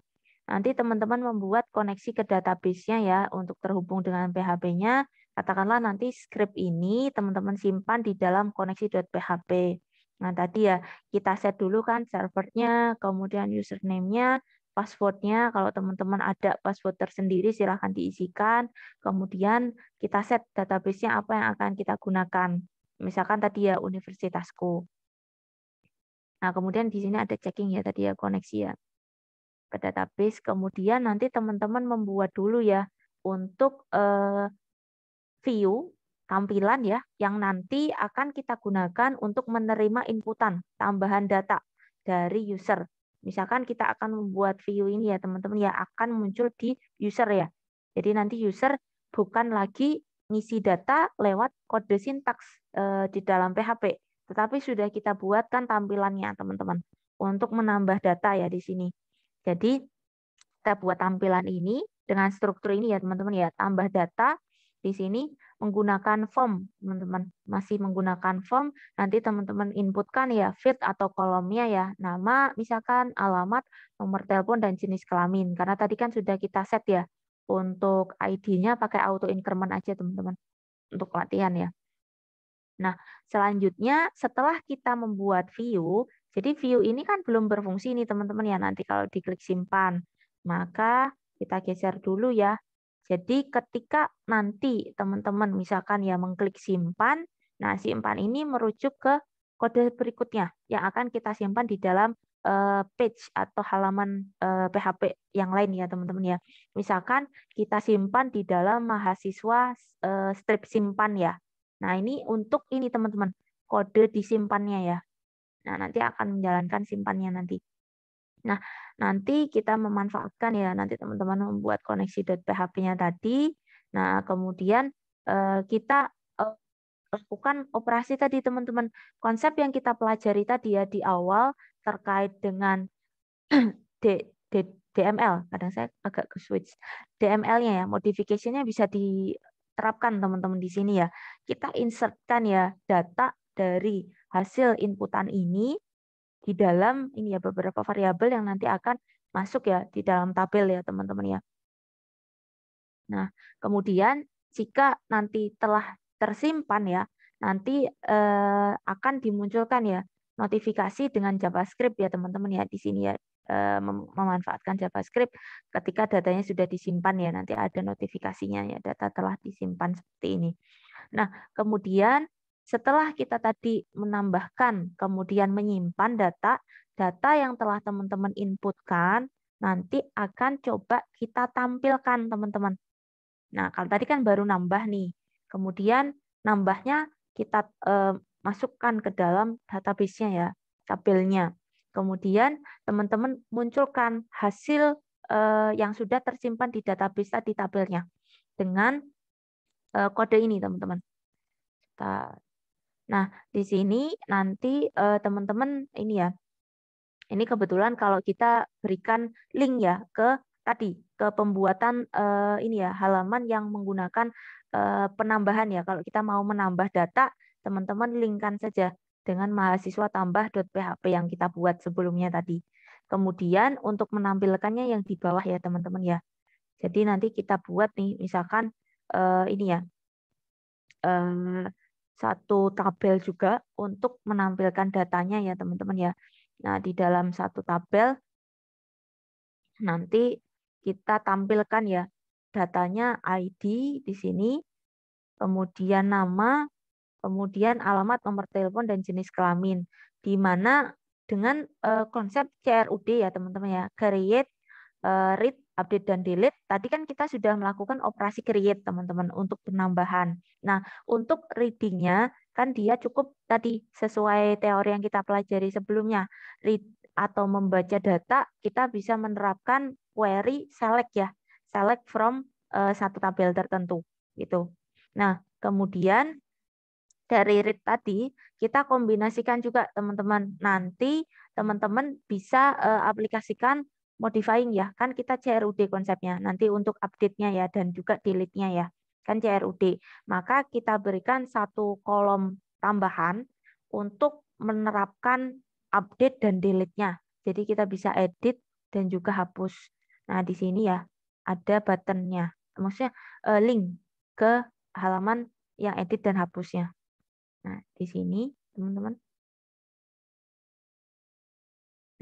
Nanti teman-teman membuat koneksi ke database-nya ya untuk terhubung dengan PHP-nya. Katakanlah nanti script ini teman-teman simpan di dalam koneksi.php. Nah, tadi ya kita set dulu kan servernya, kemudian username-nya, passwordnya. Kalau teman-teman ada password tersendiri silahkan diisikan. Kemudian kita set database-nya apa yang akan kita gunakan. Misalkan tadi ya universitasku. Nah, kemudian di sini ada checking ya tadi ya koneksi ya ke database. Kemudian nanti teman-teman membuat dulu ya untuk view tampilan ya yang nanti akan kita gunakan untuk menerima inputan tambahan data dari user. Misalkan kita akan membuat view ini ya teman-teman ya akan muncul di user ya. Jadi nanti user bukan lagi ngisi data lewat kode sintaks di dalam PHP, tetapi sudah kita buatkan tampilannya teman-teman untuk menambah data ya di sini. Jadi kita buat tampilan ini dengan struktur ini ya teman-teman ya, tambah data di sini menggunakan form, teman-teman. Masih menggunakan form, nanti teman-teman inputkan ya field atau kolomnya ya, nama, misalkan alamat, nomor telepon dan jenis kelamin. Karena tadi kan sudah kita set ya untuk ID-nya pakai auto increment aja teman-teman untuk latihan ya. Nah, selanjutnya setelah kita membuat view, jadi view ini kan belum berfungsi nih teman-teman ya, nanti kalau diklik simpan, maka kita geser dulu ya. Jadi ketika nanti teman-teman misalkan ya mengklik simpan, nah simpan ini merujuk ke kode berikutnya yang akan kita simpan di dalam page atau halaman PHP yang lain ya teman-teman ya. Misalkan kita simpan di dalam mahasiswa strip simpan ya. Nah, ini untuk ini teman-teman, kode disimpannya ya. Nah, nanti akan menjalankan simpannya nanti. Nah, nanti kita memanfaatkan ya, nanti teman-teman membuat koneksi.php-nya tadi. Nah, kemudian kita lakukan operasi tadi teman-teman. Konsep yang kita pelajari tadi ya di awal terkait dengan D, D, DML. Kadang saya agak ke switch. DML-nya ya, modification-nya bisa diterapkan teman-teman di sini ya. Kita insertkan ya data dari hasil inputan ini di dalam ini ya beberapa variabel yang nanti akan masuk ya di dalam tabel ya teman-teman ya. Nah, kemudian jika nanti telah tersimpan ya, nanti akan dimunculkan ya notifikasi dengan JavaScript ya teman-teman ya di sini ya memanfaatkan JavaScript ketika datanya sudah disimpan ya nanti ada notifikasinya ya data telah disimpan seperti ini. Nah, kemudian setelah kita tadi menambahkan kemudian menyimpan data yang telah teman-teman inputkan nanti akan coba kita tampilkan teman-teman. Nah, kalau tadi kan baru nambah nih. Kemudian nambahnya kita masukkan ke dalam database-nya ya, tabelnya. Kemudian teman-teman munculkan hasil yang sudah tersimpan di database tadi tabelnya dengan kode ini, teman-teman. Nah, di sini nanti teman-teman ini ya, ini kebetulan kalau kita berikan link ya ke tadi ke pembuatan ini ya halaman yang menggunakan penambahan ya. Kalau kita mau menambah data, teman-teman linkkan saja dengan mahasiswa tambah.php yang kita buat sebelumnya tadi. Kemudian untuk menampilkannya yang di bawah ya teman-teman ya. Jadi nanti kita buat nih misalkan ini ya satu tabel juga untuk menampilkan datanya ya teman-teman ya. Nah, di dalam satu tabel nanti kita tampilkan ya datanya ID di sini, kemudian nama, kemudian alamat, nomor telepon dan jenis kelamin. Di mana dengan konsep CRUD ya teman-teman ya, create, read, update dan delete. Tadi kan kita sudah melakukan operasi create teman-teman untuk penambahan. Nah, untuk reading-nya Kan dia cukup tadi sesuai teori yang kita pelajari sebelumnya. Read atau membaca data, kita bisa menerapkan query select ya. Select from satu tabel tertentu gitu. Nah, kemudian dari read tadi kita kombinasikan juga teman-teman. Nanti teman-teman bisa aplikasikan modifying ya. Kan kita CRUD konsepnya. Nanti untuk update-nya ya dan juga delete-nya ya. Kan CRUD. Maka kita berikan satu kolom tambahan untuk menerapkan update dan delete-nya. Jadi kita bisa edit dan juga hapus. Nah, di sini ya ada button-nya. Maksudnya link ke halaman yang edit dan hapusnya. Nah, di sini teman-teman.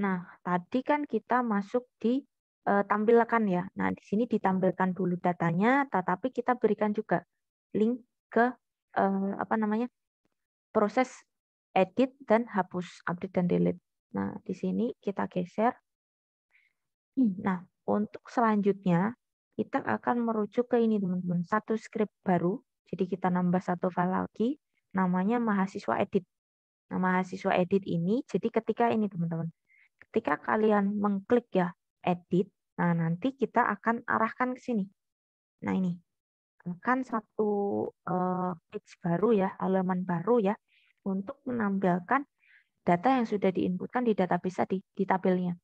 Nah, tadi kan kita masuk di tampilkan ya. Nah, di sini ditampilkan dulu datanya, tetapi kita berikan juga link ke apa namanya? Proses edit dan hapus, update dan delete. Nah, di sini kita geser. Nah, untuk selanjutnya kita akan merujuk ke ini teman-teman, satu script baru. Jadi kita nambah satu file lagi, namanya mahasiswa edit. Nah, mahasiswa edit ini, jadi ketika ini teman-teman, ketika kalian mengklik ya edit, nah nanti kita akan arahkan ke sini. Nah ini, akan satu page baru ya, halaman baru ya, untuk menampilkan data yang sudah diinputkan di database tadi, di tabelnya.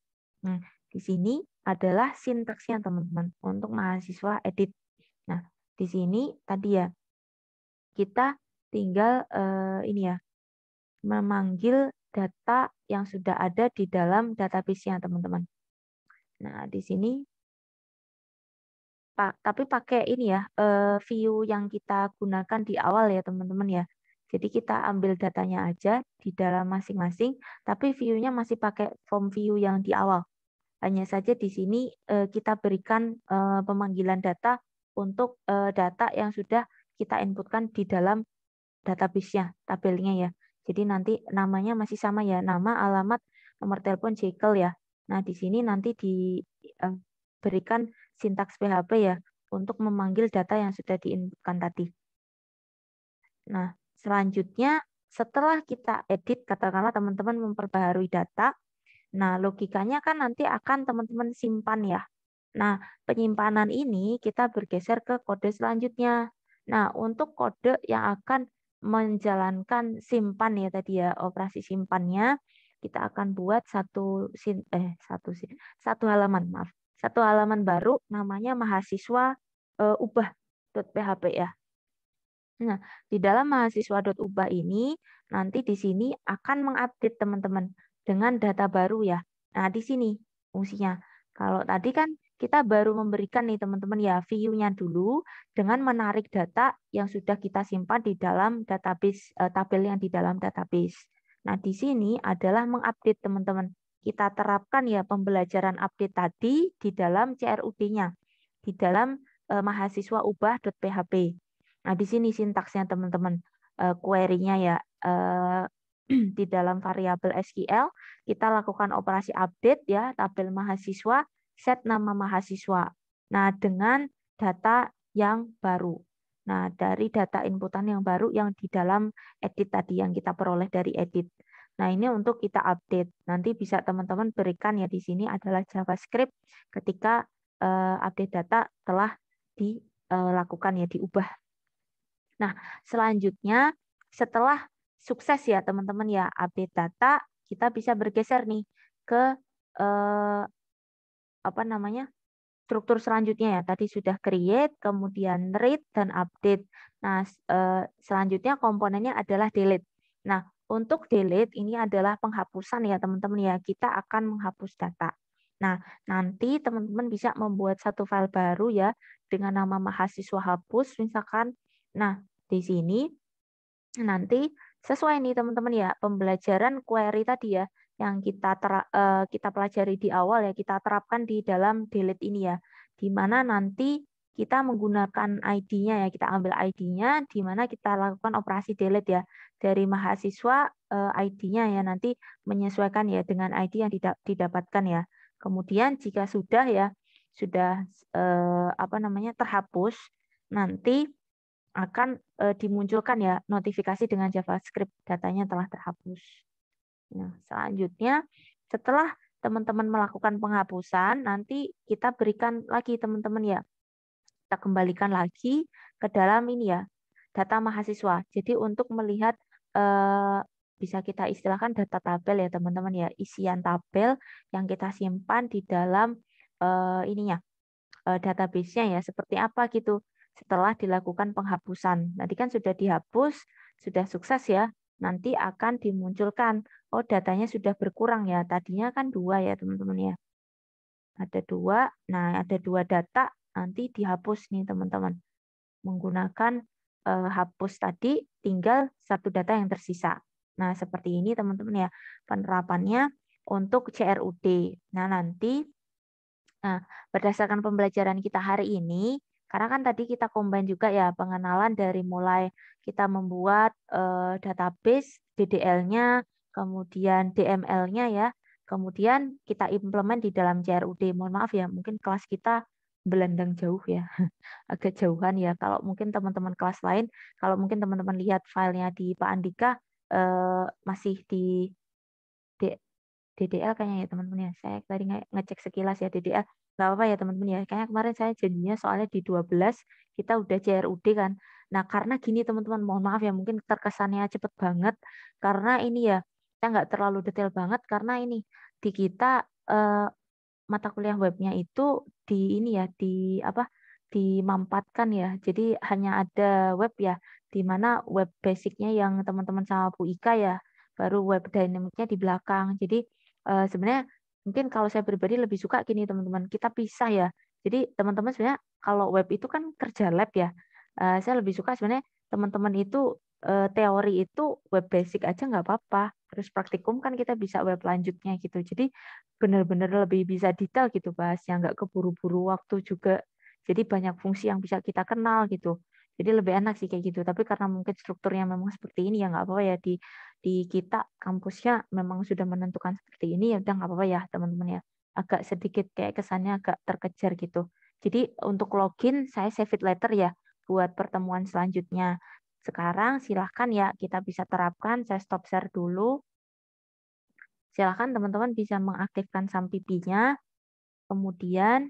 Nah, di sini adalah sintaksnya teman-teman, untuk mahasiswa edit. Nah, di sini tadi ya, kita tinggal ini ya, memanggil data yang sudah ada di dalam database-nya, teman-teman. Nah, di sini tapi pakai ini ya, view yang kita gunakan di awal ya, teman-teman ya. Jadi kita ambil datanya aja di dalam masing-masing, tapi view-nya masih pakai form view yang di awal. Hanya saja di sini kita berikan pemanggilan data untuk data yang sudah kita inputkan di dalam database-nya, tabelnya ya. Jadi nanti namanya masih sama ya, nama, alamat, nomor telepon, Jekyll ya. Nah, di sini nanti diberikan sintaks PHP ya untuk memanggil data yang sudah diinputkan tadi. Nah, selanjutnya setelah kita edit, katakanlah teman-teman memperbaharui data, nah logikanya kan nanti akan teman-teman simpan ya. Nah, penyimpanan ini kita bergeser ke kode selanjutnya. Nah, untuk kode yang akan menjalankan simpan ya tadi ya, operasi simpannya, kita akan buat satu halaman, maaf. Satu halaman baru namanya mahasiswa ubah.php ya. Nah, di dalam mahasiswa.ubah ini nanti di sini akan mengupdate teman-teman dengan data baru ya. Nah, di sini fungsinya. Kalau tadi kan kita baru memberikan nih teman-teman ya view-nya dulu dengan menarik data yang sudah kita simpan di dalam database, tabel yang di dalam database. Nah, di sini adalah mengupdate teman-teman. Kita terapkan ya pembelajaran update tadi di dalam CRUD-nya, di dalam mahasiswa ubah.php. Nah, di sini sintaksnya teman-teman, query-nya ya, di dalam variabel SQL, kita lakukan operasi update ya, tabel mahasiswa, set nama mahasiswa. Nah, dengan data yang baru. Nah, dari data inputan yang baru yang di dalam edit tadi yang kita peroleh dari edit. Nah, ini untuk kita update. Nanti bisa teman-teman berikan ya di sini adalah JavaScript ketika update data telah dilakukan ya, diubah. Nah, selanjutnya setelah sukses ya teman-teman ya update data, kita bisa bergeser nih ke apa namanya? Struktur selanjutnya ya. Tadi sudah create, kemudian read dan update. Nah, selanjutnya komponennya adalah delete. Nah, untuk delete ini adalah penghapusan ya teman-teman ya. Kita akan menghapus data. Nah, nanti teman-teman bisa membuat satu file baru ya dengan nama mahasiswa hapus misalkan. Nah, di sini nanti sesuai nih teman-teman ya pembelajaran query tadi ya yang kita pelajari di awal ya kita terapkan di dalam delete ini ya di mana nanti kita menggunakan ID-nya ya kita ambil ID-nya di mana kita lakukan operasi delete ya dari mahasiswa ID-nya ya nanti menyesuaikan ya dengan ID yang didapatkan ya kemudian jika sudah ya sudah apa namanya terhapus nanti akan dimunculkan ya notifikasi dengan JavaScript datanya telah terhapus. Nah, selanjutnya setelah teman-teman melakukan penghapusan, nanti kita berikan lagi teman-teman ya. Kita kembalikan lagi ke dalam ini ya, data mahasiswa. Jadi untuk melihat bisa kita istilahkan data tabel ya teman-teman ya, isian tabel yang kita simpan di dalam ininya database-nya ya seperti apa gitu setelah dilakukan penghapusan. Nanti kan sudah dihapus, sudah sukses ya. Nanti akan dimunculkan, oh datanya sudah berkurang ya. Tadinya kan 2 ya teman-teman ya. Ada 2, nah ada 2 data, nanti dihapus nih teman-teman. Menggunakan hapus tadi, tinggal 1 data yang tersisa. Nah seperti ini teman-teman ya penerapannya untuk CRUD. Nah nanti Nah, berdasarkan pembelajaran kita hari ini, karena kan tadi kita combine juga ya pengenalan dari mulai kita membuat database DDL-nya, kemudian DML-nya ya, kemudian kita implement di dalam CRUD. Mohon maaf ya, mungkin kelas kita belendang jauh ya, agak jauhan ya. Kalau mungkin teman-teman kelas lain, kalau mungkin teman-teman lihat filenya di Pak Andika masih di DDL kayaknya ya teman-teman ya. Saya tadi ngecek sekilas ya DDL. Gak apa-apa ya teman-teman ya. Kayaknya kemarin saya janjinya soalnya di 12 kita udah CRUD kan. Nah karena gini teman-teman mohon maaf ya mungkin terkesannya cepet banget. Karena ini ya kita nggak terlalu detail banget karena ini di kita mata kuliah webnya itu di ini ya di apa dimampatkan ya. Jadi hanya ada web ya di mana web basicnya yang teman-teman sama Bu Ika ya baru web dynamicnya di belakang. Jadi sebenarnya mungkin kalau saya pribadi lebih suka gini teman-teman kita pisah ya. Jadi teman-teman sebenarnya kalau web itu kan kerja lab ya. Saya lebih suka sebenarnya teman-teman itu teori itu web basic aja nggak apa-apa. Terus praktikum kan kita bisa web lanjutnya gitu. Jadi benar-benar lebih bisa detail gitu bahasnya, nggak keburu-buru waktu juga. Jadi banyak fungsi yang bisa kita kenal gitu. Jadi lebih enak sih kayak gitu. Tapi karena mungkin strukturnya memang seperti ini ya nggak apa-apa ya di kita kampusnya memang sudah menentukan seperti ini ya udah nggak apa-apa ya teman-teman ya. Agak sedikit kayak kesannya agak terkejar gitu. Jadi untuk login saya save it later ya buat pertemuan selanjutnya. Sekarang silahkan ya kita bisa terapkan. Saya stop share dulu. Silahkan teman-teman bisa mengaktifkan Sampipinya. Kemudian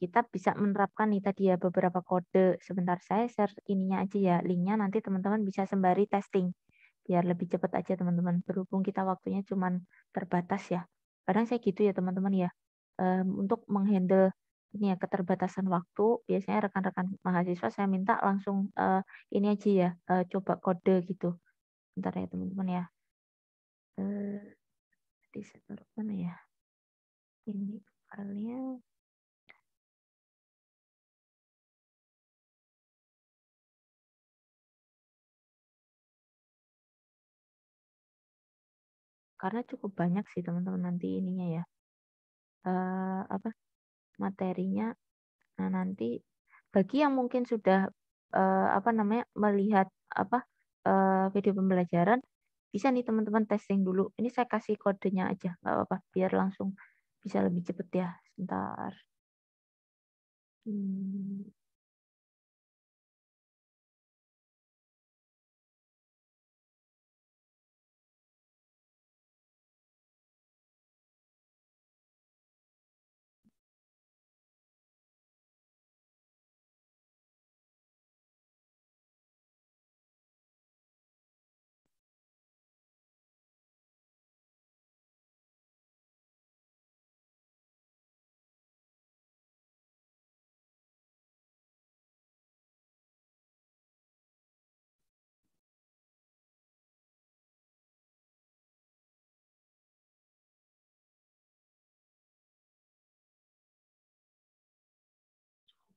kita bisa menerapkan nih tadi ya beberapa kode. Sebentar saya share ininya aja ya, linknya nanti teman-teman bisa sembari testing. Biar lebih cepat aja teman-teman. Berhubung kita waktunya cuma terbatas ya. Kadang saya gitu ya teman-teman ya. Untuk menghandle ini ya keterbatasan waktu, biasanya rekan-rekan mahasiswa saya minta langsung ini aja ya, coba kode gitu. Bentar ya teman-teman ya. Tadi saya taruh mana ya? Ini filenya. Karena cukup banyak sih teman-teman nanti ininya ya. Apa materinya. Nah, nanti bagi yang mungkin sudah apa namanya melihat apa video pembelajaran bisa nih teman-teman testing dulu. Ini saya kasih kodenya aja, nggak apa-apa, biar langsung bisa lebih cepet ya. Sebentar. Hmm,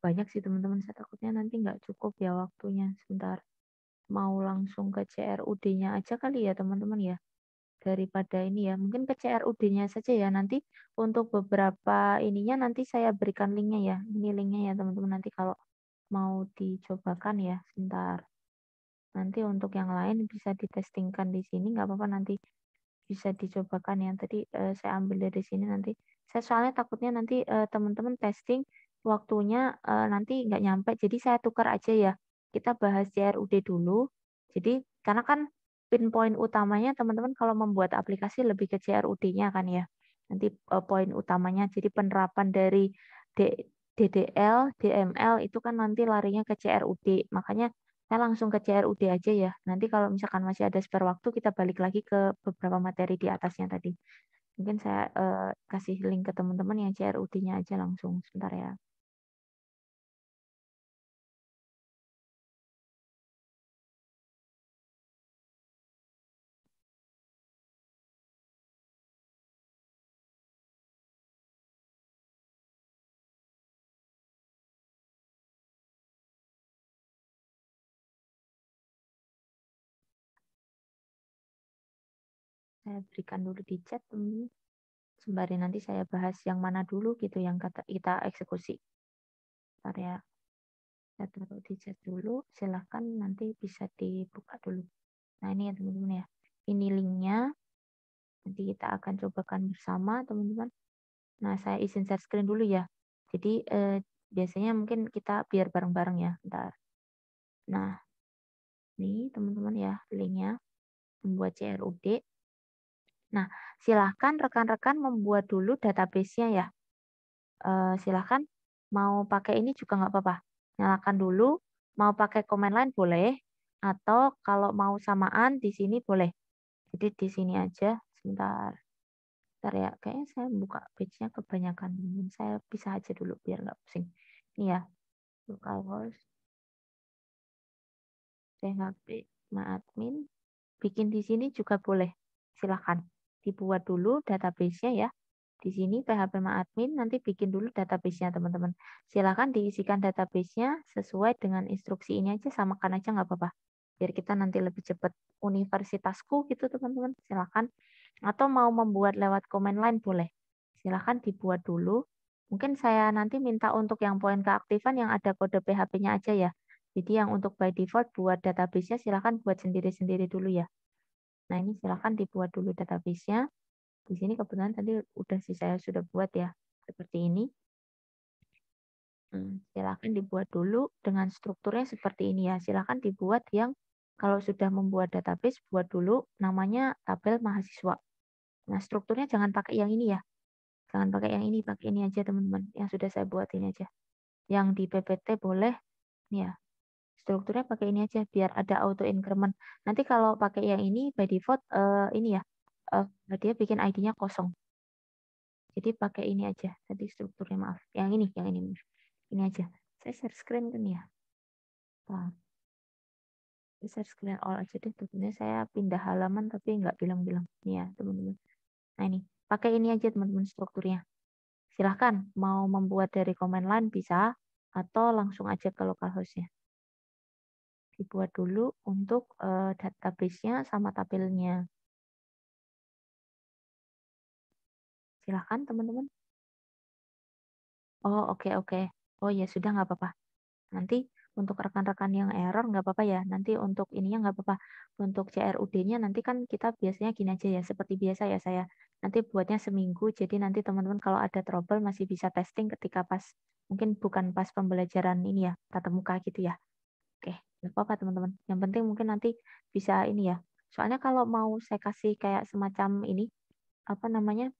banyak sih teman-teman. Saya takutnya nanti nggak cukup ya waktunya. Sebentar. Mau langsung ke CRUD-nya aja kali ya teman-teman ya. Daripada ini ya. Mungkin ke CRUD-nya saja ya. Nanti untuk beberapa ininya nanti saya berikan linknya ya. Ini linknya ya teman-teman. Nanti kalau mau dicobakan ya. Sebentar. Nanti untuk yang lain bisa ditestingkan di sini. Nggak apa-apa nanti bisa dicobakan ya. Tadi saya ambil dari sini nanti. Saya soalnya takutnya nanti teman-teman testing waktunya nanti nggak nyampe. Jadi saya tukar aja ya. kita bahas CRUD dulu. Jadi karena kan pinpoint utamanya teman-teman kalau membuat aplikasi lebih ke CRUD-nya kan ya. Nanti poin utamanya jadi penerapan dari D- DDL, DML itu kan nanti larinya ke CRUD. Makanya saya langsung ke CRUD aja ya. Nanti kalau misalkan masih ada spare waktu kita balik lagi ke beberapa materi di atasnya tadi. Mungkin saya kasih link ke teman-teman yang CRUD-nya aja langsung. Sebentar ya. Saya berikan dulu di chat teman-teman. Sembari nanti saya bahas yang mana dulu gitu yang kita eksekusi. Bentar ya. Saya taruh di chat dulu. Silahkan nanti bisa dibuka dulu. Nah ini ya teman-teman ya. Ini linknya. Nanti kita akan cobakan bersama teman-teman. Nah saya izin share screen dulu ya. Jadi biasanya mungkin kita biar bareng-bareng ya. Bentar. Nah ini teman-teman ya linknya. Membuat CRUD. Nah silahkan rekan-rekan membuat dulu database-nya ya. Silahkan mau pakai ini juga nggak apa-apa. Nyalakan dulu, mau pakai command line boleh, atau kalau mau samaan di sini boleh. Jadi di sini aja, sebentar. Bentar ya, kayaknya saya buka page-nya kebanyakan. Saya pisah aja dulu biar nggak pusing. Ini ya, localhost, php, admin. Bikin di sini juga boleh. Silahkan. Dibuat dulu database-nya ya. Di sini PHP admin nanti bikin dulu database-nya teman-teman. Silahkan diisikan database-nya sesuai dengan instruksi ini aja, samakan aja nggak apa-apa. Biar kita nanti lebih cepat. Universitasku gitu teman-teman. Silahkan. Atau mau membuat lewat command line boleh. Silahkan dibuat dulu. Mungkin saya nanti minta untuk yang poin keaktifan yang ada kode PHP-nya aja ya. Jadi yang untuk by default buat database-nya silahkan buat sendiri-sendiri dulu ya. Nah ini silahkan dibuat dulu database-nya. Di sini kebetulan tadi udah sih saya sudah buat ya. Seperti ini. Silakan dibuat dulu dengan strukturnya seperti ini ya. Silakan dibuat yang kalau sudah membuat database, buat dulu namanya tabel mahasiswa. Nah, strukturnya jangan pakai yang ini ya. Jangan pakai yang ini, pakai ini aja teman-teman. Yang sudah saya buat ini aja. Yang di PPT boleh, nih ya. Strukturnya pakai ini aja biar ada auto increment. Nanti kalau pakai yang ini by default ini ya. Dia bikin ID-nya kosong. Jadi pakai ini aja. Tadi strukturnya maaf. Yang ini. Ini aja. Saya share screen kan ya. Nah, saya share screen all aja deh. Tentunya saya pindah halaman tapi nggak bilang-bilang. Nih ya, teman-teman. Nah ini. Pakai ini aja teman-teman strukturnya. Silahkan. Mau membuat dari command line bisa. Atau langsung aja ke localhost-nya. Dibuat dulu untuk database-nya sama tabelnya. Silahkan teman-teman. Oh oke oke. Oh ya sudah nggak apa-apa. Nanti untuk rekan-rekan yang error nggak apa-apa ya. Nanti untuk ininya nggak apa-apa. Untuk CRUD-nya nanti kan kita biasanya gini aja ya. Seperti biasa ya saya. Nanti buatnya seminggu. Jadi nanti teman-teman kalau ada trouble masih bisa testing ketika pas. Mungkin bukan pas pembelajaran ini ya. Tatap muka gitu ya. Oke. Nggak apa-apa teman-teman. Yang penting mungkin nanti bisa ini ya. Soalnya kalau mau saya kasih kayak semacam ini. Apa namanya?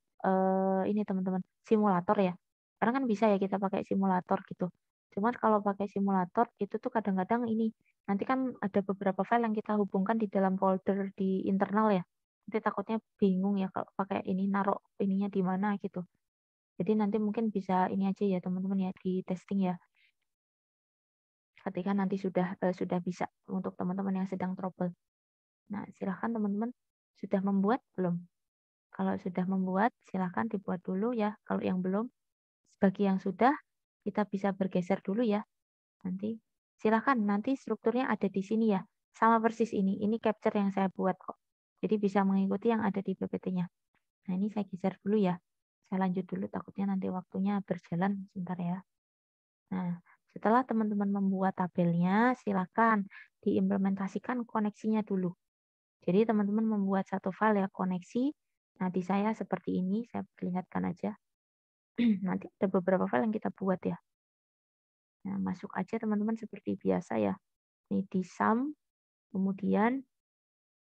Ini teman-teman. Simulator ya. Karena kan bisa ya kita pakai simulator gitu. Cuman kalau pakai simulator itu tuh kadang-kadang ini nanti kan ada beberapa file yang kita hubungkan di dalam folder di internal ya. Nanti takutnya bingung ya kalau pakai ini naruh ininya di mana gitu. Jadi nanti mungkin bisa ini aja ya teman-teman ya di testing ya. Ketika nanti sudah bisa untuk teman-teman yang sedang trouble. Nah, silahkan teman-teman sudah membuat belum? Kalau sudah membuat silahkan dibuat dulu ya. Kalau yang belum, bagi yang sudah kita bisa bergeser dulu ya. Nanti silakan nanti strukturnya ada di sini ya. Sama persis ini. Ini capture yang saya buat kok. Jadi bisa mengikuti yang ada di PPT-nya. Nah, ini saya geser dulu ya. Saya lanjut dulu takutnya nanti waktunya berjalan sebentar ya. Nah, setelah teman-teman membuat tabelnya, silakan diimplementasikan koneksinya dulu. Jadi teman-teman membuat satu file ya koneksi. Nah, di saya seperti ini, saya perlihatkan aja. Nanti ada beberapa file yang kita buat ya. Nah, masuk aja teman-teman seperti biasa ya. Ini di SAM, kemudian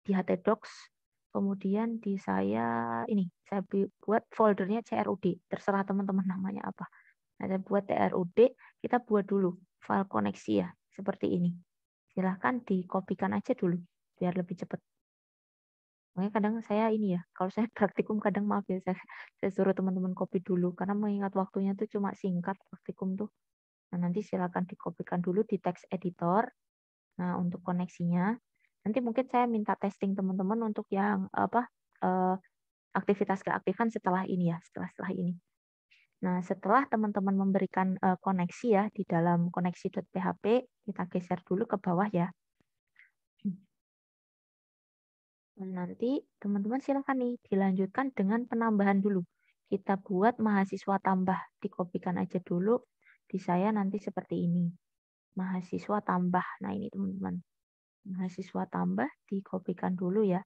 di HTDocs, kemudian di saya buat foldernya CRUD, terserah teman-teman namanya apa. Nah, saya buat CRUD, kita buat dulu file koneksi ya, seperti ini. Silahkan dikopikan aja dulu, biar lebih cepat. Makanya kadang saya ini ya, kalau saya praktikum kadang maaf ya, saya suruh teman-teman copy dulu, karena mengingat waktunya tuh cuma singkat praktikum tuh. Nah, nanti silakan dikopikan dulu di text editor. Nah, untuk koneksinya, nanti mungkin saya minta testing teman-teman untuk yang apa eh, aktivitas keaktifan setelah ini ya, setelah ini. Nah, setelah teman-teman memberikan koneksi ya di dalam koneksi.php, kita geser dulu ke bawah ya. Nanti teman-teman silakan nih dilanjutkan dengan penambahan dulu. Kita buat mahasiswa tambah, dikopikan aja dulu. Di saya nanti seperti ini. Mahasiswa tambah. Nah, ini teman-teman. Mahasiswa tambah dikopikan dulu ya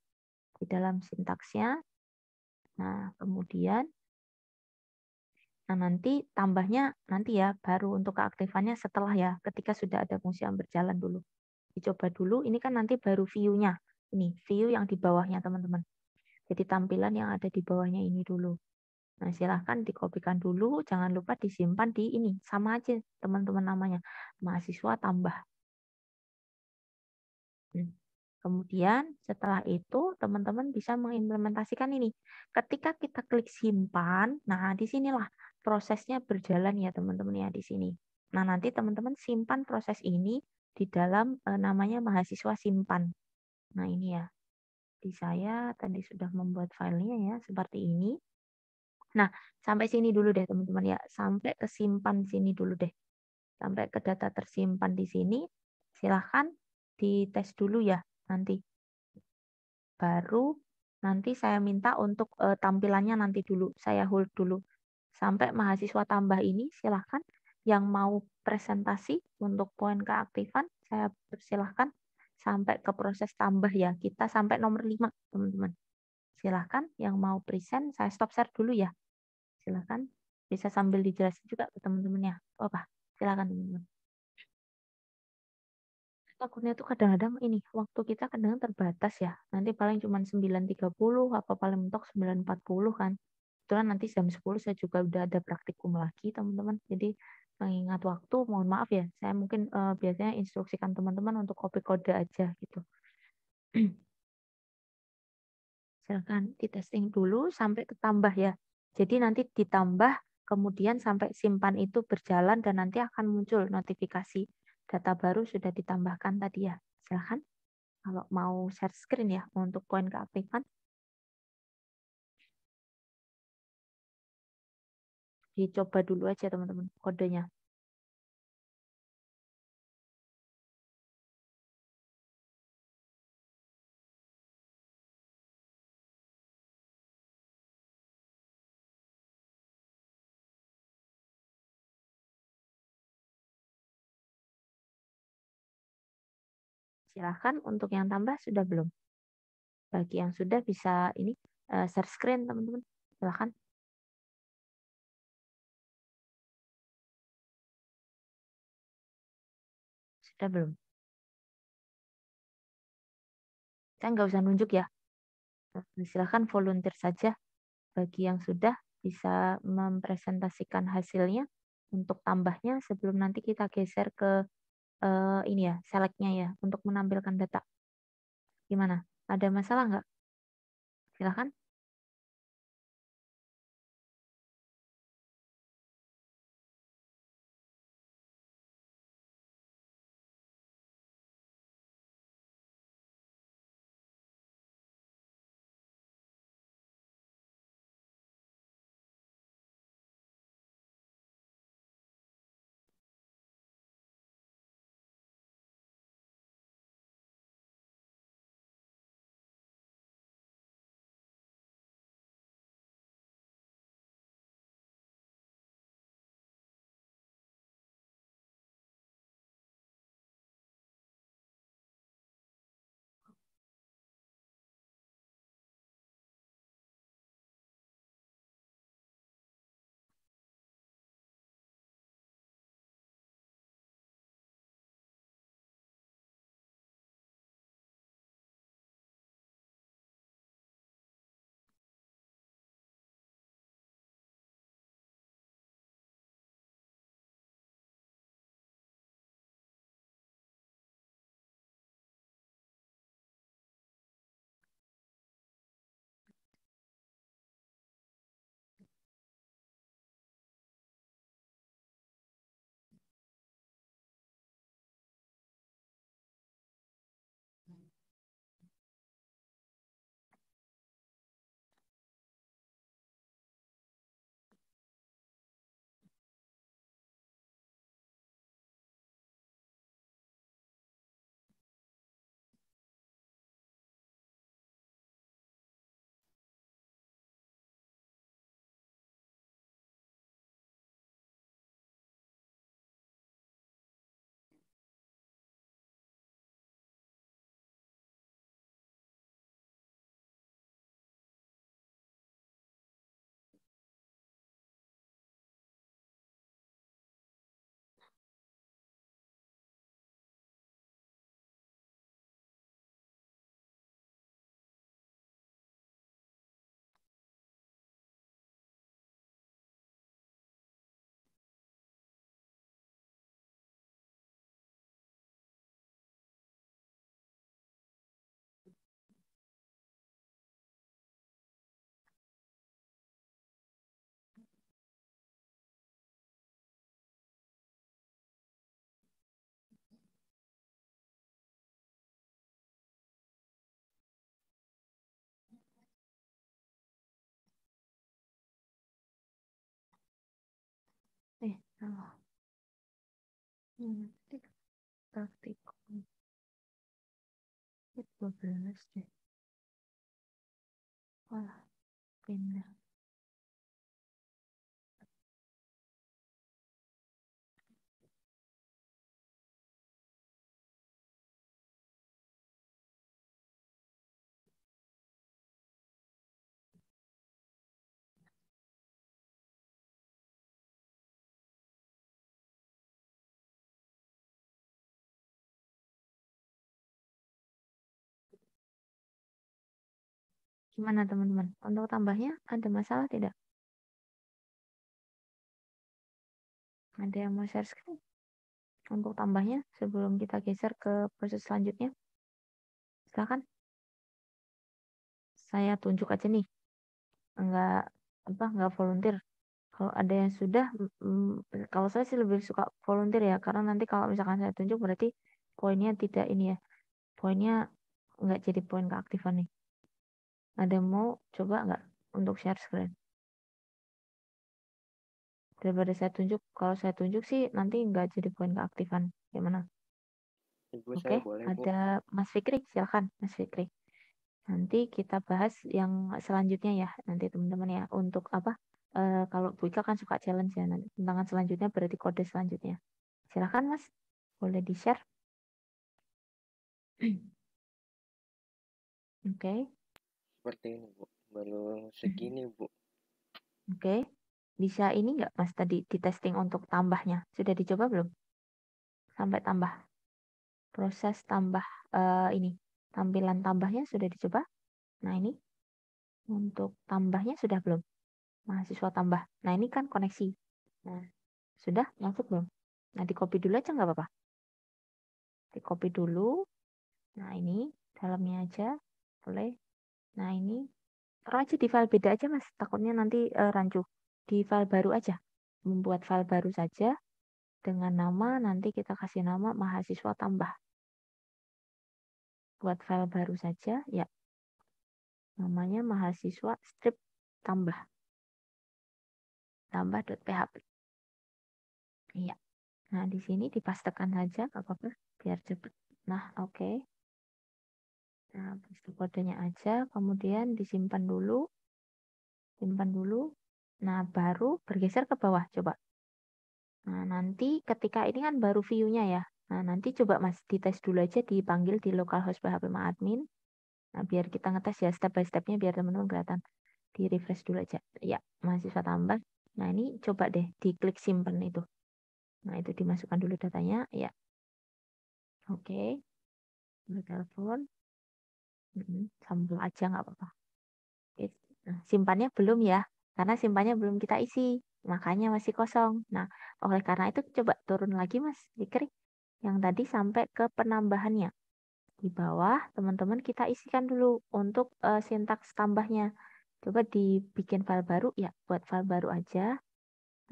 di dalam sintaksnya. Nah, kemudian nanti tambahnya nanti ya baru untuk keaktifannya setelah ya ketika sudah ada fungsi yang berjalan dulu. Dicoba dulu. Ini kan nanti baru view-nya. Ini view yang di bawahnya teman-teman. Jadi tampilan yang ada di bawahnya ini dulu. Nah, silahkan dikopikan dulu. Jangan lupa disimpan di ini. Sama aja teman-teman namanya. Mahasiswa tambah. Hmm. Kemudian setelah itu teman-teman bisa mengimplementasikan ini. Ketika kita klik simpan, nah disinilah prosesnya berjalan ya teman-teman ya di sini. Nah nanti teman-teman simpan proses ini di dalam namanya mahasiswa simpan. Nah ini ya, di saya tadi sudah membuat filenya ya seperti ini. Nah sampai sini dulu deh teman-teman ya, sampai ke simpan sini dulu deh. Sampai ke data tersimpan di sini, silahkan dites dulu ya nanti. Baru nanti saya minta untuk tampilannya nanti dulu. Saya hold dulu. Sampai mahasiswa tambah ini silahkan yang mau presentasi untuk poin keaktifan, saya persilahkan sampai ke proses tambah ya. Kita sampai nomor 5 teman-teman. Silahkan yang mau present, saya stop share dulu ya. Silahkan. Bisa sambil dijelasin juga ke teman-teman ya. Oh, apa? Silahkan teman-teman. Takutnya tuh kadang-kadang ini waktu kita kadang terbatas ya. Nanti paling cuma 9.30 apa paling mentok 9.40 kan. Kebetulan nanti jam 10 saya juga udah ada praktikum lagi teman-teman. Jadi mengingat waktu mohon maaf ya. Saya mungkin biasanya instruksikan teman-teman untuk copy kode aja gitu. Silakan di testing dulu sampai ketambah ya. Jadi nanti ditambah kemudian sampai simpan itu berjalan dan nanti akan muncul notifikasi data baru sudah ditambahkan tadi ya. Silakan. Kalau mau share screen ya untuk poin keaktifan, dicoba dulu aja teman-teman kodenya. Silahkan untuk yang tambah sudah belum? Bagi yang sudah bisa ini share screen teman-teman. Silahkan, sudah belum? Saya nggak usah nunjuk ya. Silahkan volunteer saja. Bagi yang sudah bisa mempresentasikan hasilnya untuk tambahnya sebelum nanti kita geser ke ini ya, selectnya ya, untuk menampilkan data. Gimana? Ada masalah nggak? Silahkan. Oh, praktikum 12 deh. Wah, pindah. Gimana teman-teman? Untuk tambahnya ada masalah tidak? Ada yang mau share screen? Untuk tambahnya sebelum kita geser ke proses selanjutnya. Silakan. Saya tunjuk aja nih. Enggak volunteer. Kalau ada yang sudah, kalau saya sih lebih suka volunteer ya, karena nanti kalau misalkan saya tunjuk berarti poinnya tidak ini ya, poinnya nggak jadi poin keaktifan nih. Ada yang mau coba nggak untuk share screen? Daripada saya tunjuk, kalau saya tunjuk sih nanti nggak jadi poin keaktifan. Gimana? Ibu, Oke, saya boleh, Bu. ada Mas Fikri, silakan Mas Fikri. Nanti kita bahas yang selanjutnya ya, nanti teman-teman ya. Untuk apa? Kalau Bu Ika kan suka challenge ya, nanti tantangan selanjutnya berarti kode selanjutnya. Silakan Mas, boleh di-share. Oke, Seperti ini, Bu. Baru Mhm. segini, Bu. Oke. Bisa ini nggak Mas tadi di testing untuk tambahnya? Sudah dicoba belum? Sampai tambah. Proses tambah ini. Tampilan tambahnya sudah dicoba? Nah ini untuk tambahnya sudah belum? Mahasiswa tambah. Nah ini kan koneksi. Nah, sudah masuk belum? Nah di copy dulu aja nggak apa-apa. Di copy dulu. Nah ini dalamnya aja. Boleh. Nah ini taruh aja di file beda aja Mas. Takutnya nanti rancu. Di file baru aja. Membuat file baru saja. Dengan nama nanti kita kasih nama mahasiswa tambah. Buat file baru saja ya. Namanya mahasiswa strip tambah. Tambah.php. Iya. Nah, di sini dipastekan saja nggak apa-apa biar cepet. Nah, oke. Nah, paste kodenya aja, kemudian disimpan dulu, simpan dulu. Nah, baru bergeser ke bawah coba. Nah, nanti ketika ini kan baru view-nya ya. Nah, nanti coba Mas dites dulu aja dipanggil di localhost PHP admin. Nah, biar kita ngetes ya step by step-nya biar teman-teman kelihatan. Di refresh dulu aja. Ya, mahasiswa tambah. Nah, ini coba deh diklik simpen itu. Nah, itu dimasukkan dulu datanya. Ya, oke. Telepon. Sambung aja nggak apa-apa. Oke. Nah, simpannya belum ya, karena simpannya belum kita isi. Makanya masih kosong. Nah, oleh karena itu coba turun lagi Mas Fikri. Yang tadi sampai ke penambahannya. Di bawah, teman-teman kita isikan dulu untuk sintaks tambahnya. Coba dibikin file baru ya, buat file baru aja.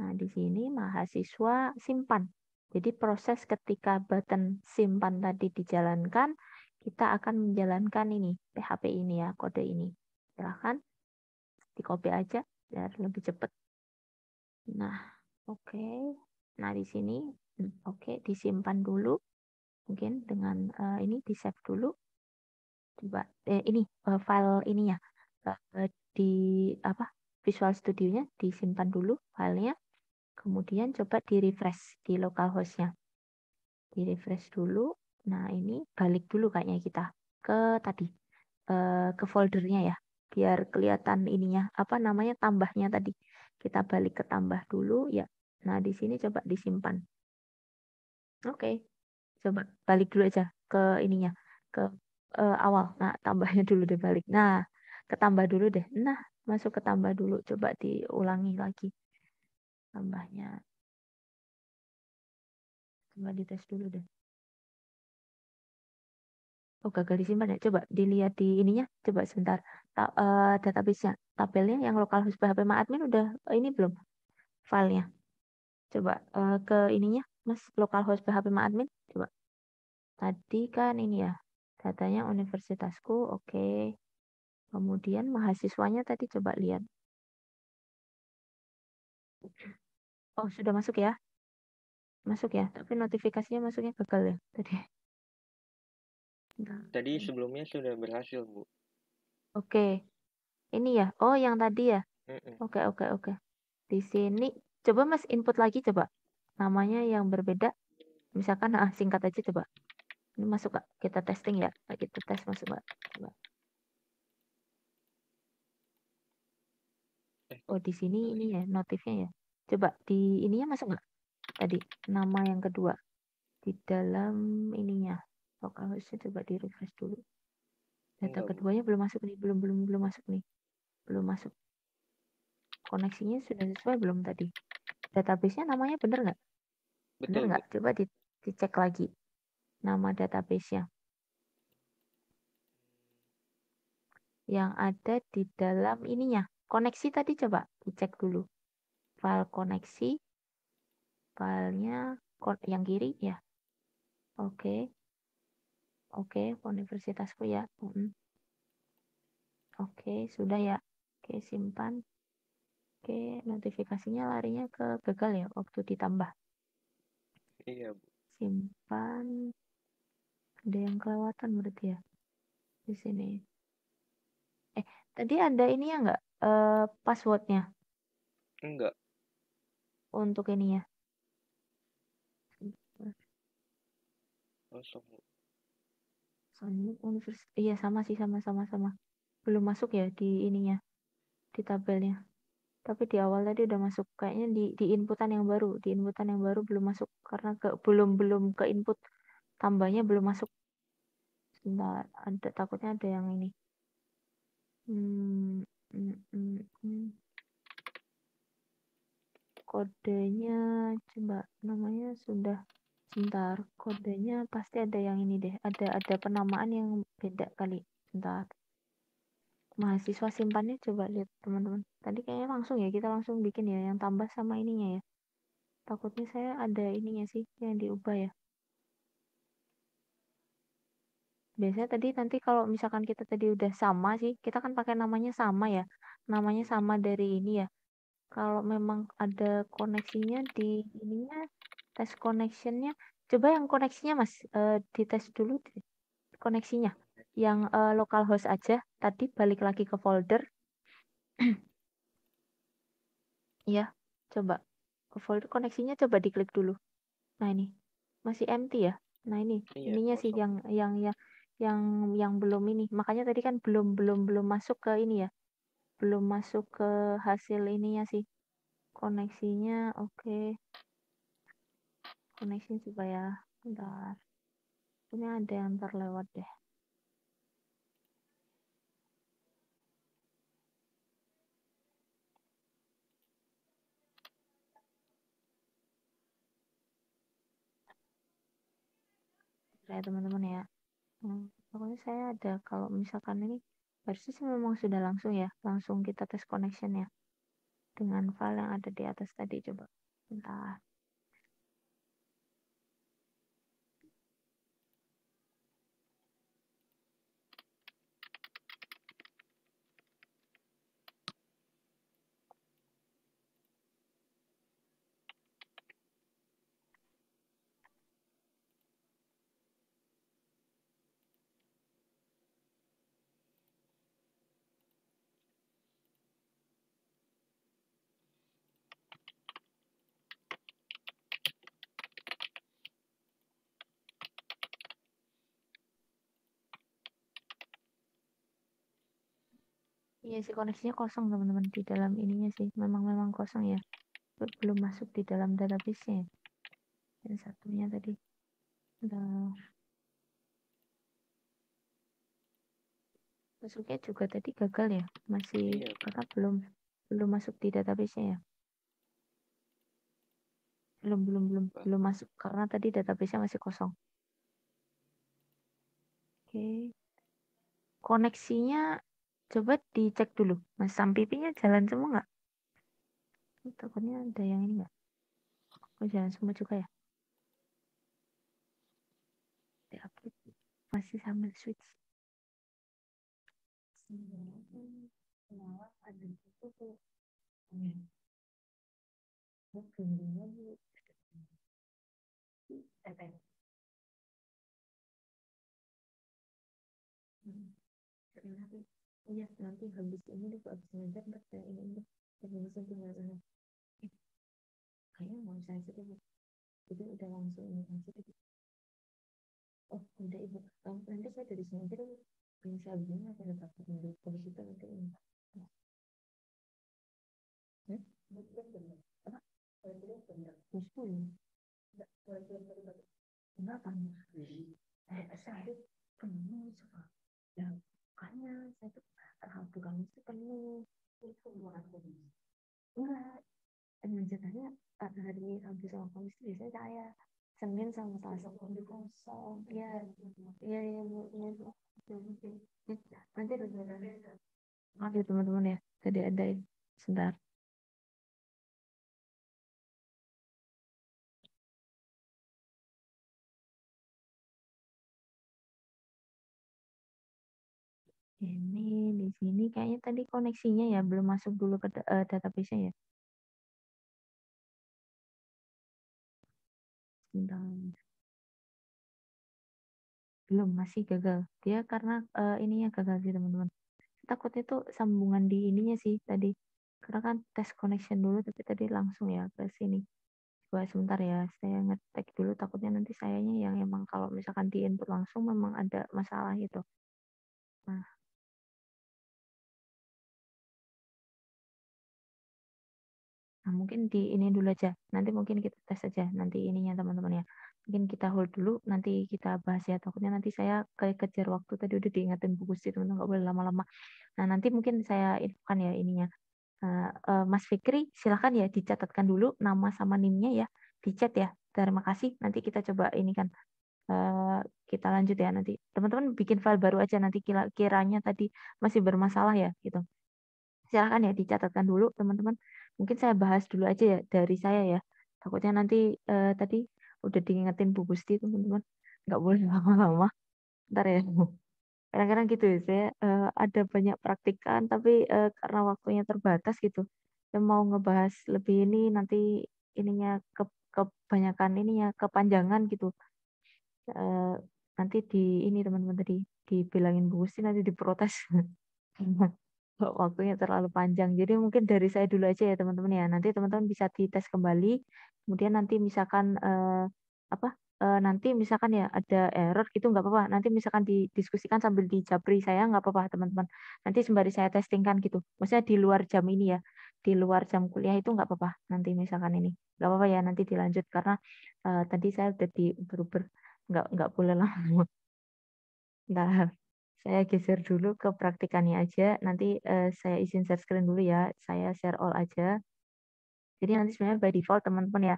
Nah, di sini mahasiswa simpan. Jadi proses ketika button simpan tadi dijalankan, kita akan menjalankan ini, PHP ini ya, kode ini. Silahkan di copy aja biar lebih cepat. Nah, oke. Nah, di sini, oke, disimpan dulu. Mungkin dengan ini di save dulu. Coba ini file ininya di apa Visual Studio-nya disimpan dulu filenya. Kemudian coba di refresh di localhost-nya. Di refresh dulu. Nah, ini balik dulu kayaknya kita ke tadi ke foldernya ya. Biar kelihatan ininya apa namanya tambahnya tadi. Kita balik ke tambah dulu ya. Nah, di sini coba disimpan. Oke. Coba balik dulu aja ke ininya, ke awal. Nah, tambahnya dulu deh balik. Nah, ke tambah dulu deh. Nah, masuk ke tambah dulu. Coba diulangi lagi tambahnya. Coba dites dulu deh. Oh, gagal disimpan ya. Coba dilihat di ininya. Coba sebentar. Database-nya, tabelnya yang localhost PHP admin udah ini belum filenya. Coba ke ininya, Mas, localhost PHP admin. Coba. Tadi kan ini ya, datanya universitasku. Oke. Kemudian mahasiswanya tadi coba lihat. Oh, sudah masuk ya? Masuk ya, tapi notifikasinya masuknya gagal ya tadi. Bentar. Tadi sebelumnya sudah berhasil, Bu. Oke, ini ya. Oh, yang tadi ya. Mm-mm. Oke, oke, oke. Di sini coba Mas input lagi coba. Namanya yang berbeda. Misalkan singkat aja coba. Ini masuk Kak. Kita testing ya. Kita tes masuk Kak. Coba. Kok Oh, di sini nggak ini ini? ya notifnya ya. Coba di ininya masuk nggak? Tadi nama yang kedua di dalam ininya. Localhost-nya coba di refresh dulu. Data Enggak, Bu. keduanya belum masuk nih, belum masuk nih. Belum masuk. Koneksinya sudah sesuai belum tadi? Database-nya namanya bener nggak? Bener Betul, Bu. nggak? Coba dicek lagi nama database-nya. Yang ada di dalam ininya. Koneksi tadi coba dicek dulu. File koneksi, filenya yang kiri ya. Oke, oke, universitasku ya. Oke, sudah ya. Oke, simpan. Oke, notifikasinya larinya ke gagal ya waktu ditambah. Iya, Bu. Simpan. Ada yang kelewatan berarti ya di sini. Tadi ada ini ya nggak? Passwordnya Enggak, untuk ini ya. kosong, Bu. Soalnya universitas. Iya sama sih sama. Belum masuk ya di ininya di tabelnya. Tapi di awal tadi udah masuk. Kayaknya di inputan yang baru, di inputan yang baru belum masuk karena belum belum ke input tambahnya belum masuk. Sebentar, ada takutnya ada yang ini. Hmm, hmm, hmm, hmm. Kodenya coba namanya sudah sebentar. Kodenya pasti ada yang ini deh. Ada penamaan yang beda kali. Sebentar. Mahasiswa simpannya coba lihat teman-teman. Tadi kayaknya langsung ya kita langsung bikin ya yang tambah sama ininya ya. Takutnya saya ada ininya sih yang diubah ya. Biasanya tadi nanti kalau misalkan kita tadi udah sama sih, kita kan pakai namanya sama ya. Namanya sama dari ini ya. Kalau memang ada koneksinya di ininya, tes connectionnya, coba yang koneksinya Mas, dites dulu koneksinya. Yang localhost aja, tadi balik lagi ke folder, ya, coba ke folder koneksinya coba diklik dulu. Nah ini masih empty ya. Nah ini Iya, ininya sih kosong, Bu. yang yang belum ini. Makanya tadi kan belum masuk ke ini ya, belum masuk ke hasil ininya sih. Koneksinya oke. Koneksi supaya bentar. Ini ada yang terlewat deh. Saya teman-teman ya. Pokoknya saya ada kalau misalkan ini harusnya sih memang sudah langsung ya, langsung kita tes connection ya dengan file yang ada di atas tadi coba. Bentar. Iya sih koneksinya kosong teman-teman di dalam ininya sih. Memang kosong ya. Belum masuk di dalam database-nya ya. Yang satunya tadi. Bentar. Masuknya juga tadi gagal ya. Masih Iya, Bu. karena belum masuk di database-nya ya. Wah, Belum masuk karena tadi database-nya masih kosong. Oke. Koneksinya coba dicek dulu. Mas Sampipinya jalan semua nggak? Takutnya ada yang ini nggak? Oh jalan semua juga ya? Diupload. Masih sama switch. Kenalan ada itu tuh. Oke. Iya, nanti habis ini deh, habis ngajar ntar saya ini deh, langsung tinggal kayaknya mau saya sih deh, jadi udah langsung ini aja deh. Oh udah ibu, nanti saya dari sini aja deh, yang saya bilang ada dapat dulu, kalau kita nanti ini. Apa? Usul. Kenapa? Saya penuh coba. Ya, makanya saya tuh Rabu Kamis itu penuh. Itu buat aku. Enggak, menjelaskannya hari Rabu sama Kamis itu biasanya saya Senin sama Selasa kosong. Iya, iya, iya, Bu. Iya, Bu. Nanti oke teman-teman ya, tadi ada sebentar. Ini di sini kayaknya tadi koneksinya ya belum masuk dulu ke database-nya ya. Sebentar. Belum, masih gagal. Dia karena ininya gagal sih teman-teman. Takutnya tuh sambungan di ininya sih tadi. Karena kan tes connection dulu tapi tadi langsung ya ke sini. Coba sebentar ya, saya ngetek dulu takutnya nanti sayanya yang emang kalau misalkan di input langsung memang ada masalah gitu. Nah, mungkin di ini dulu aja. Nanti mungkin kita tes aja nanti ininya teman-teman ya. Mungkin kita hold dulu, nanti kita bahas ya. Takutnya nanti saya kayak kejar waktu tadi udah diingetin buku sih teman-teman nggak boleh lama-lama. Nah nanti mungkin saya infokan ya ininya. Mas Fikri silahkan ya dicatatkan dulu nama sama NIM-nya ya di chat ya. Terima kasih. Nanti kita coba ini kan kita lanjut ya nanti. Teman-teman bikin file baru aja nanti kiranya tadi masih bermasalah ya gitu. Silahkan ya dicatatkan dulu teman-teman. Mungkin saya bahas dulu aja ya dari saya ya. Takutnya nanti tadi udah diingetin Bu Gusti teman-teman. Nggak boleh lama-lama. Ntar ya. Kadang-kadang gitu ya, saya ada banyak praktikan tapi karena waktunya terbatas gitu. Saya mau ngebahas lebih ini nanti ininya kebanyakan ininya kepanjangan gitu. Eh, nanti di ini teman-teman tadi dibilangin Bu Gusti nanti diprotes. Waktunya terlalu panjang. Jadi mungkin dari saya dulu aja ya teman-teman ya. Nanti teman-teman bisa dites kembali. Kemudian nanti misalkan apa? Nanti misalkan ya ada error gitu nggak apa-apa. Nanti misalkan didiskusikan sambil dijabri saya nggak apa-apa teman-teman. Nanti sembari saya testingkan gitu. Maksudnya di luar jam ini ya. Di luar jam kuliah itu nggak apa-apa. Nanti misalkan ini nggak apa-apa ya. Nanti dilanjut karena tadi saya udah beruber nggak boleh lama. Nah, saya geser dulu ke praktikannya aja. Nanti saya izin share screen dulu ya. Saya share all aja. Jadi nanti sebenarnya by default teman-teman ya.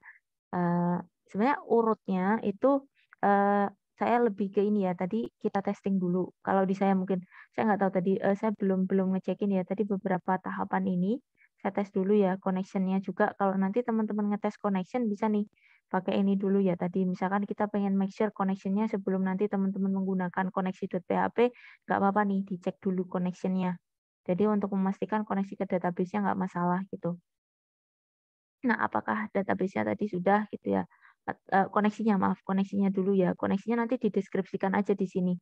eh, sebenarnya urutnya itu eh, saya lebih ke ini ya. Tadi kita testing dulu. Kalau di saya mungkin saya nggak tahu tadi. Saya belum belum ngecekin ya. Tadi beberapa tahapan ini saya tes dulu ya connectionnya juga. Kalau nanti teman-teman ngetes connection bisa nih pakai ini dulu ya. Tadi misalkan kita pengen make sure connectionnya sebelum nanti teman-teman menggunakan koneksi.php nggak apa-apa nih dicek dulu connectionnya. Jadi untuk memastikan koneksi ke database-nya nggak masalah gitu. Nah, apakah database-nya tadi sudah gitu ya? Koneksinya, maaf, koneksinya dulu ya. Koneksinya nanti dideskripsikan aja di sini.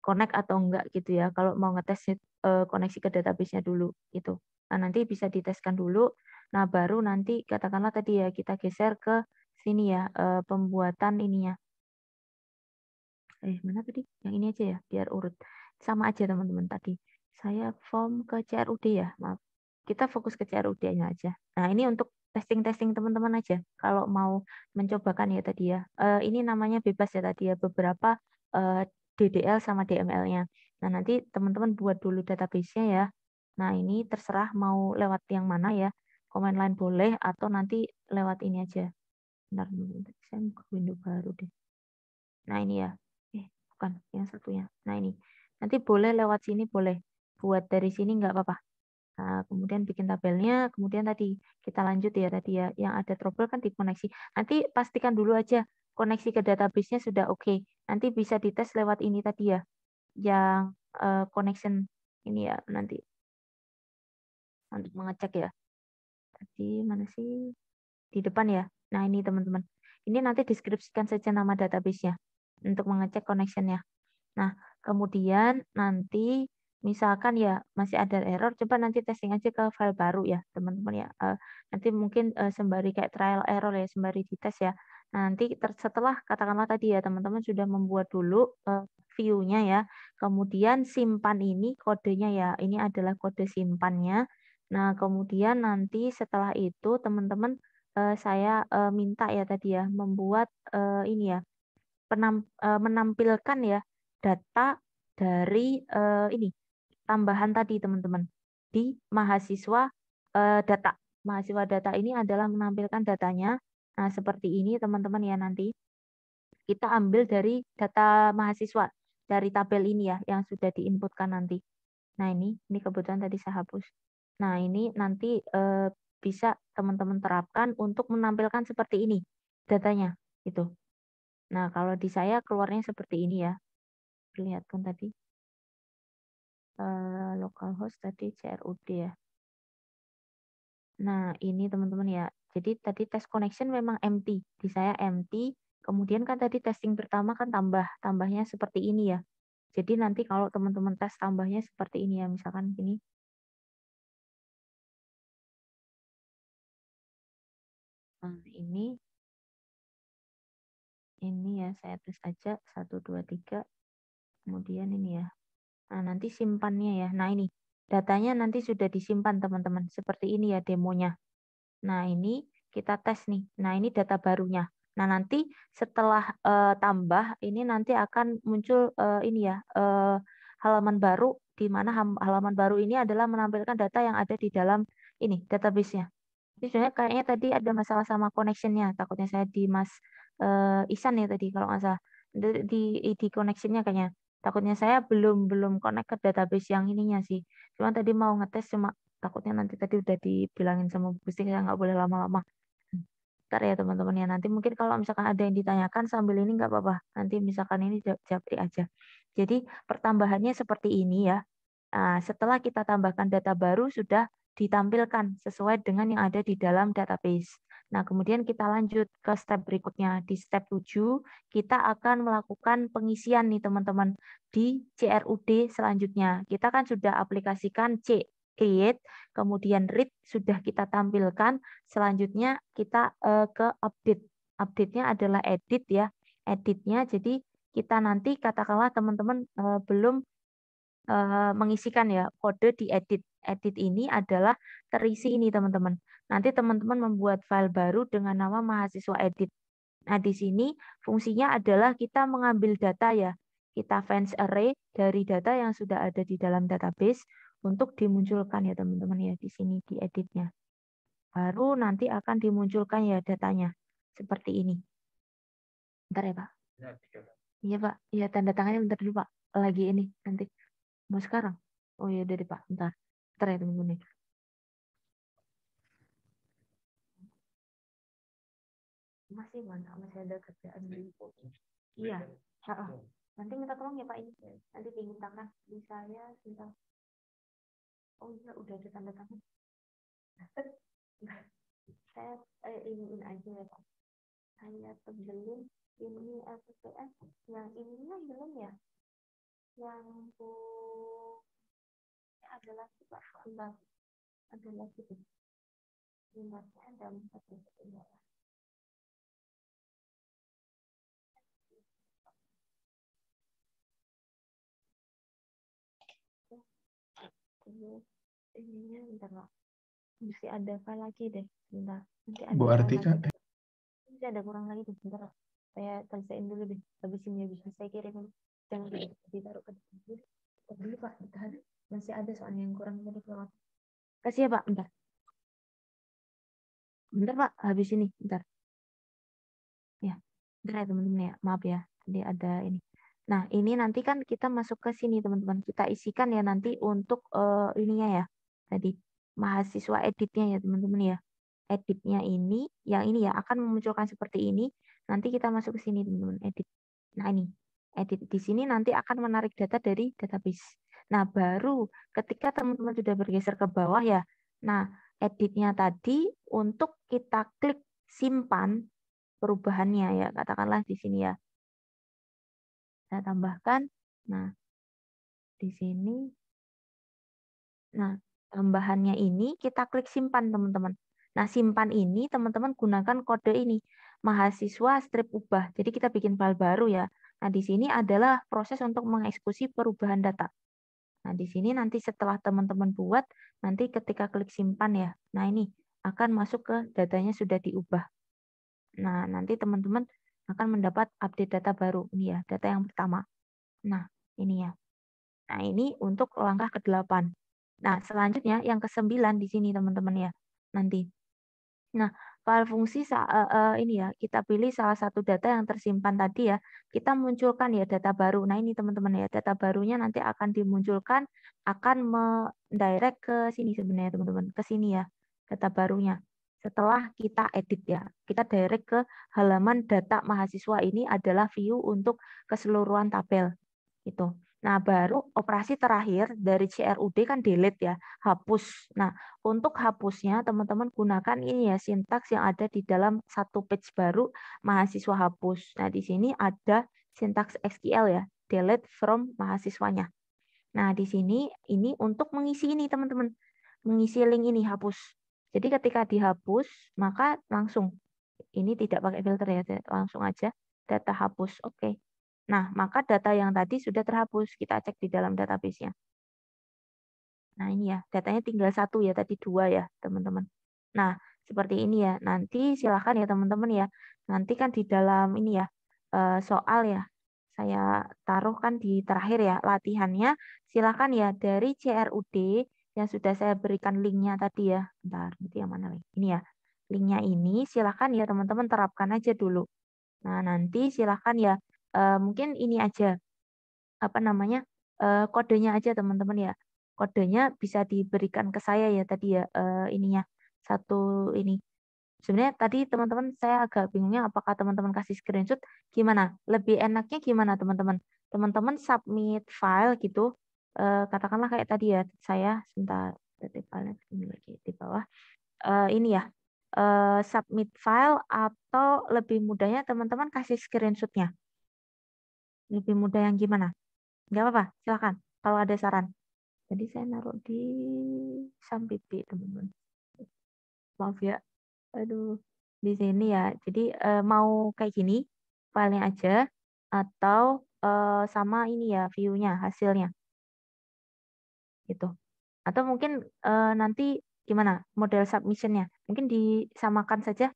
Connect atau enggak gitu ya. Kalau mau ngetes koneksi ke database-nya dulu gitu. Nah, nanti bisa diteskan dulu. Nah, baru nanti katakanlah tadi ya kita geser ke sini ya, pembuatan ininya. Mana tadi? Yang ini aja ya, biar urut. Sama aja teman-teman tadi. Saya form ke CRUD ya, maaf. Kita fokus ke CRUD-nya aja. Nah, ini untuk testing-testing teman-teman aja. Kalau mau mencobakan ya tadi ya. Ini namanya bebas ya tadi ya, beberapa DDL sama DML-nya. Nah, nanti teman-teman buat dulu database-nya ya. Nah, ini terserah mau lewat yang mana ya. Command line boleh atau nanti lewat ini aja. Bentar, bentar. Saya buka window baru deh. Nah ini ya, bukan yang satunya. Nah ini, nanti boleh lewat sini boleh. Buat dari sini nggak apa-apa. Nah, kemudian bikin tabelnya, kemudian tadi kita lanjut ya tadi ya, yang ada trouble kan dikoneksi. Nanti pastikan dulu aja koneksi ke database-nya sudah oke. Nanti bisa dites lewat ini tadi ya, yang connection ini ya nanti untuk mengecek ya. Tadi mana sih? Di depan ya. Nah ini teman-teman. Ini nanti deskripsikan saja nama database-nya untuk mengecek connection-nya. Nah, kemudian nanti misalkan ya masih ada error, coba nanti testing aja ke file baru ya teman-teman ya. Nanti mungkin sembari kayak trial error ya, sembari dites ya. Nah, nanti setelah katakanlah tadi ya teman-teman sudah membuat dulu view-nya ya, kemudian simpan ini kodenya ya, ini adalah kode simpannya. Nah, kemudian nanti setelah itu teman-teman saya minta ya tadi ya membuat ini ya menampilkan ya data dari ini tambahan tadi teman-teman di mahasiswa data. Mahasiswa data ini adalah menampilkan datanya. Nah, seperti ini teman-teman ya nanti kita ambil dari data mahasiswa dari tabel ini ya yang sudah diinputkan nanti. Nah, ini kebetulan tadi saya hapus. Nah, ini nanti bisa teman-teman terapkan untuk menampilkan seperti ini datanya itu. Nah, kalau di saya keluarnya seperti ini ya. Lihat kan tadi localhost tadi CRUD ya. Nah, ini teman-teman ya. Jadi tadi test connection memang empty. Di saya empty. Kemudian kan tadi testing pertama kan tambahnya seperti ini ya. Jadi nanti kalau teman-teman tes tambahnya seperti ini ya. Misalkan ini. Nah, ini ya saya tes aja 1 2 3. Kemudian ini ya. Nah, nanti simpannya ya. Nah, ini datanya nanti sudah disimpan teman-teman. Seperti ini ya demonya. Nah, ini kita tes nih. Nah, ini data barunya. Nah, nanti setelah tambah, ini nanti akan muncul ini ya, halaman baru, di mana halaman baru ini adalah menampilkan data yang ada di dalam ini, database-nya. Ini sebenarnya kayaknya tadi ada masalah sama connection-nya. Takutnya saya di Mas Isan ya tadi, kalau nggak salah. Di connection-nya kayaknya. Takutnya saya belum connect ke database yang ininya sih. Cuma tadi mau ngetes, cuma takutnya nanti tadi udah dibilangin sama Bu Gusti saya nggak boleh lama-lama. Ntar ya teman-teman ya, nanti mungkin kalau misalkan ada yang ditanyakan sambil ini nggak apa-apa. Nanti misalkan ini japri aja. Jadi pertambahannya seperti ini ya. Nah, setelah kita tambahkan data baru sudah ditampilkan sesuai dengan yang ada di dalam database. Nah, kemudian kita lanjut ke step berikutnya. Di step 7, kita akan melakukan pengisian nih teman-teman di CRUD selanjutnya. Kita kan sudah aplikasikan C create, kemudian read sudah kita tampilkan. Selanjutnya kita ke update. Update-nya adalah edit ya. Editnya jadi kita nanti katakanlah teman-teman belum mengisikan ya kode di edit. Edit ini adalah terisi ini teman-teman. Nanti teman-teman membuat file baru dengan nama mahasiswa edit. Nah, di sini fungsinya adalah kita mengambil data ya. Kita fetch array dari data yang sudah ada di dalam database untuk dimunculkan ya teman-teman ya di sini di editnya. Baru nanti akan dimunculkan ya datanya. Seperti ini. Bentar ya Pak. Iya Pak. Iya tanda tangannya bentar dulu Pak. Lagi ini nanti. Mau sekarang? Oh iya udah deh Pak. Bentar. Bentar ya teman-teman. Masih mana? Masih ada kerjaan di. Iya. Nanti minta tolong ya Pak ini. Nanti dimintakan di saya. Oh iya udah ada tanda tangan. Saya iniin aja ya Pak. Saya tebelin ini LPPS. Yang ininya belum ya? Yang bu ada lagi Pak. Enggak. Ada lagi tuh. Ingatnya ada 4 ya. Ininya bentar Pak. Mesti ada file lagi deh. Bentar. Nanti ada Bu file Artika. lagi. Mesti ada kurang lagi tuh. Bentar. Saya selesaiin dulu deh. Habis ini habis saya kirim dulu. Jangan ditaruh ke depan dulu. Dulu Pak. Bentar. Masih ada soalnya yang kurang tadi kelewat. Kasih ya Pak. Bentar. Bentar Pak. Habis ini. Bentar. Ya. Bentar ya teman-teman ya. Maaf ya. Tadi ada ini. Nah, ini nanti kan kita masuk ke sini teman-teman. Kita isikan ya nanti untuk ininya ya. Tadi mahasiswa editnya ya teman-teman ya. Editnya ini, yang ini ya akan memunculkan seperti ini. Nanti kita masuk ke sini teman-teman, edit. Nah ini, edit di sini nanti akan menarik data dari database. Nah baru ketika teman-teman sudah bergeser ke bawah ya, nah editnya tadi untuk kita klik simpan perubahannya ya, katakanlah di sini ya. Saya tambahkan, nah di sini Nah, tambahannya ini kita klik simpan, teman-teman. Nah, simpan ini teman-teman gunakan kode ini, mahasiswa strip ubah. Jadi kita bikin file baru ya. Nah, di sini adalah proses untuk mengeksekusi perubahan data. Nah, di sini nanti setelah teman-teman buat, nanti ketika klik simpan ya. Nah, ini akan masuk ke datanya sudah diubah. Nah, nanti teman-teman akan mendapat update data baru. Ini ya, data yang pertama. Nah, ini ya. Nah, ini untuk langkah ke-8. Nah, selanjutnya yang ke-9 di sini teman-teman ya. Nanti. Nah, file fungsi ini ya, kita pilih salah satu data yang tersimpan tadi ya. Kita munculkan ya data baru. Nah, ini teman-teman ya, data barunya nanti akan dimunculkan, akan mendirect ke sini sebenarnya teman-teman, ke sini ya, data barunya. Setelah kita edit ya, kita direct ke halaman data mahasiswa, ini adalah view untuk keseluruhan tabel. Gitu. Nah, baru operasi terakhir dari CRUD kan delete ya, hapus. Nah, untuk hapusnya teman-teman gunakan ini ya, sintaks yang ada di dalam satu page baru mahasiswa hapus. Nah, di sini ada sintaks SQL ya, delete from mahasiswanya. Nah, di sini ini untuk mengisi ini teman-teman, mengisi link ini hapus. Jadi ketika dihapus, maka langsung ini tidak pakai filter ya, langsung aja data hapus. Oke. Nah, maka data yang tadi sudah terhapus. Kita cek di dalam database-nya. Nah, ini ya, datanya tinggal 1 ya, tadi 2 ya, teman-teman. Nah, seperti ini ya. Nanti silakan ya, teman-teman ya. Nanti kan di dalam ini ya, soal ya, saya taruh kan di terakhir ya, latihannya. Silakan ya, dari CRUD yang sudah saya berikan linknya tadi ya. Bentar, itu yang mana lagi? Ini ya, linknya ini silakan ya, teman-teman terapkan aja dulu. Nah, nanti silakan ya, mungkin ini aja, apa namanya, kodenya aja teman-teman ya. Kodenya bisa diberikan ke saya ya tadi ya, ininya, satu ini. Sebenarnya tadi teman-teman saya agak bingungnya apakah teman-teman kasih screenshot gimana? Lebih enaknya gimana teman-teman? Teman-teman submit file gitu, katakanlah kayak tadi ya, saya sebentar, file ini lagi di bawah. Ini ya, submit file atau lebih mudahnya teman-teman kasih screenshotnya. Lebih mudah yang gimana? Nggak apa-apa, silakan. Kalau ada saran. Jadi saya naruh di Sambipi, teman-teman. Maaf ya. Aduh, di sini ya. Jadi mau kayak gini, filenya aja, atau sama ini ya, view-nya, hasilnya. Gitu. Atau mungkin nanti gimana model submission-nya? Mungkin disamakan saja.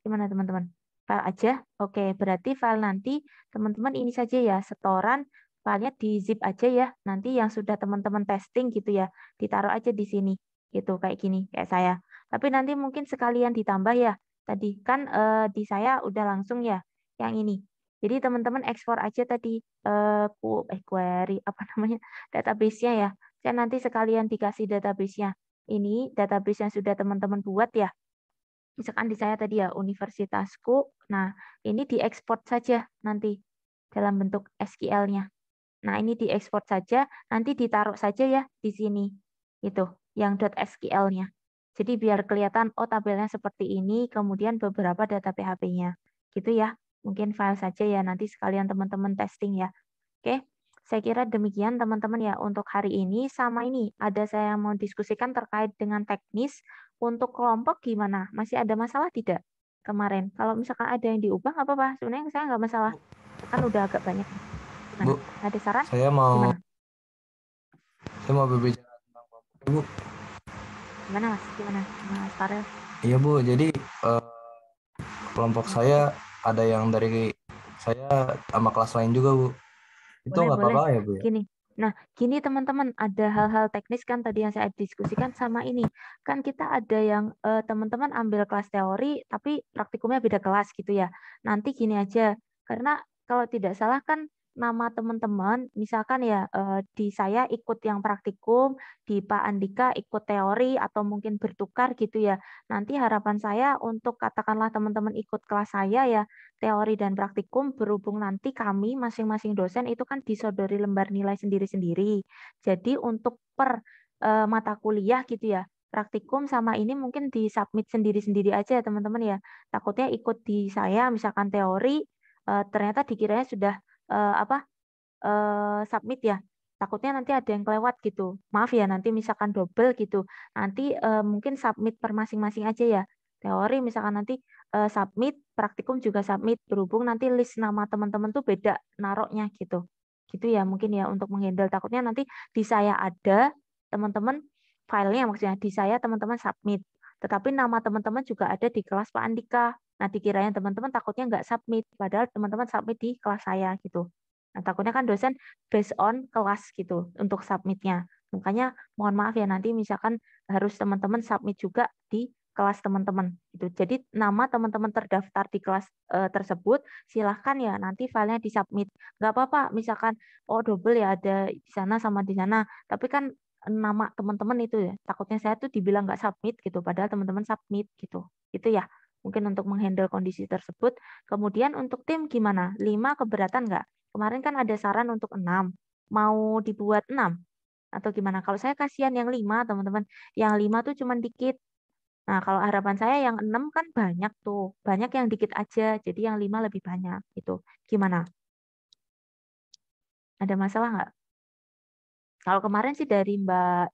Gimana teman-teman? File aja? Oke, berarti file nanti teman-teman ini saja ya, setoran filenya di zip aja ya. Nanti yang sudah teman-teman testing gitu ya, ditaruh aja di sini. Gitu, kayak gini, kayak saya. Tapi nanti mungkin sekalian ditambah ya. Tadi kan di saya udah langsung ya, yang ini. Jadi teman-teman ekspor aja tadi query, apa namanya, database-nya ya. Saya nanti sekalian dikasih database-nya. Ini database yang sudah teman-teman buat ya. Misalkan di saya tadi ya, universitasku. Nah, ini diekspor saja nanti dalam bentuk SQL-nya. Nah, ini diekspor saja, nanti ditaruh saja ya di sini. Itu, yang .sql-nya. Jadi biar kelihatan, oh tabelnya seperti ini, kemudian beberapa data PHP-nya. Gitu ya. Mungkin file saja ya, nanti sekalian teman-teman testing ya. Oke, saya kira demikian teman-teman ya untuk hari ini. Sama ini, ada saya yang mau diskusikan terkait dengan teknis. Untuk kelompok gimana? Masih ada masalah tidak kemarin? Kalau misalkan ada yang diubah, nggak apa-apa. Sebenarnya saya nggak masalah. Kan udah agak banyak. Gimana? Bu, Ada saran? saya mau Gimana? berbicara tentang kelompok, Bu. Gimana Mas? Gimana Mas Farel? Iya, Bu. Jadi kelompok saya ada yang dari saya sama kelas lain juga, Bu. Itu Boleh, nggak boleh. apa-apa ya, Bu ya? Gini. Nah, gini teman-teman, ada hal-hal teknis kan tadi yang saya diskusikan sama ini. Kan kita ada yang teman-teman ambil kelas teori, tapi praktikumnya beda kelas gitu ya. Nanti gini aja, karena kalau tidak salah kan nama teman-teman, misalkan ya di saya ikut yang praktikum, di Pak Andika ikut teori, atau mungkin bertukar gitu ya. Nanti harapan saya untuk katakanlah teman-teman ikut kelas saya ya, teori dan praktikum berhubung nanti kami masing-masing dosen itu kan disodori lembar nilai sendiri-sendiri. Jadi untuk per mata kuliah gitu ya, praktikum sama ini mungkin disubmit sendiri-sendiri aja ya teman-teman ya. Takutnya ikut di saya misalkan teori ternyata dikiranya sudah apa submit ya. Takutnya nanti ada yang kelewat gitu. Maaf ya, nanti misalkan double gitu. Nanti mungkin submit per masing-masing aja ya. Teori misalkan nanti submit, praktikum juga submit, berhubung nanti list nama teman-teman tuh beda naroknya gitu. Gitu ya mungkin ya untuk menghandle. Takutnya nanti di saya ada, teman-teman filenya maksudnya di saya teman-teman submit. Tetapi nama teman-teman juga ada di kelas Pak Andika. Nah, dikiranya teman-teman takutnya nggak submit, padahal teman-teman submit di kelas saya gitu. Nah, takutnya kan dosen based on kelas gitu untuk submitnya. Makanya mohon maaf ya nanti misalkan harus teman-teman submit juga di kelas teman-teman gitu. Jadi nama teman-teman terdaftar di kelas tersebut silahkan ya nanti filenya disubmit. Nggak apa-apa misalkan oh double ya ada di sana sama di sana. Tapi kan nama teman-teman itu ya takutnya saya tuh dibilang nggak submit gitu padahal teman-teman submit gitu. Itu ya mungkin untuk menghandle kondisi tersebut. Kemudian untuk tim gimana? 5 keberatan nggak? Kemarin kan ada saran untuk 6. Mau dibuat 6? Atau gimana? Kalau saya kasihan yang 5, teman-teman. Yang 5 tuh cuman dikit. Nah, kalau harapan saya yang 6 kan banyak tuh. Banyak yang dikit aja. Jadi yang 5 lebih banyak. Gitu. Gimana? Ada masalah nggak? Kalau kemarin sih dari Mbak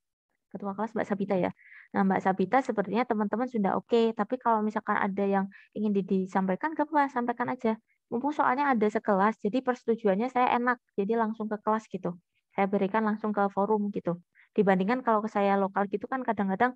Ketua kelas Mbak Sabita ya. Nah, Mbak Sabita sepertinya teman-teman sudah oke. Tapi kalau misalkan ada yang ingin disampaikan, gak apa-apa, sampaikan aja. Mumpung soalnya ada sekelas, jadi persetujuannya saya enak. Jadi langsung ke kelas gitu. Saya berikan langsung ke forum gitu. Dibandingkan kalau ke saya lokal gitu kan kadang-kadang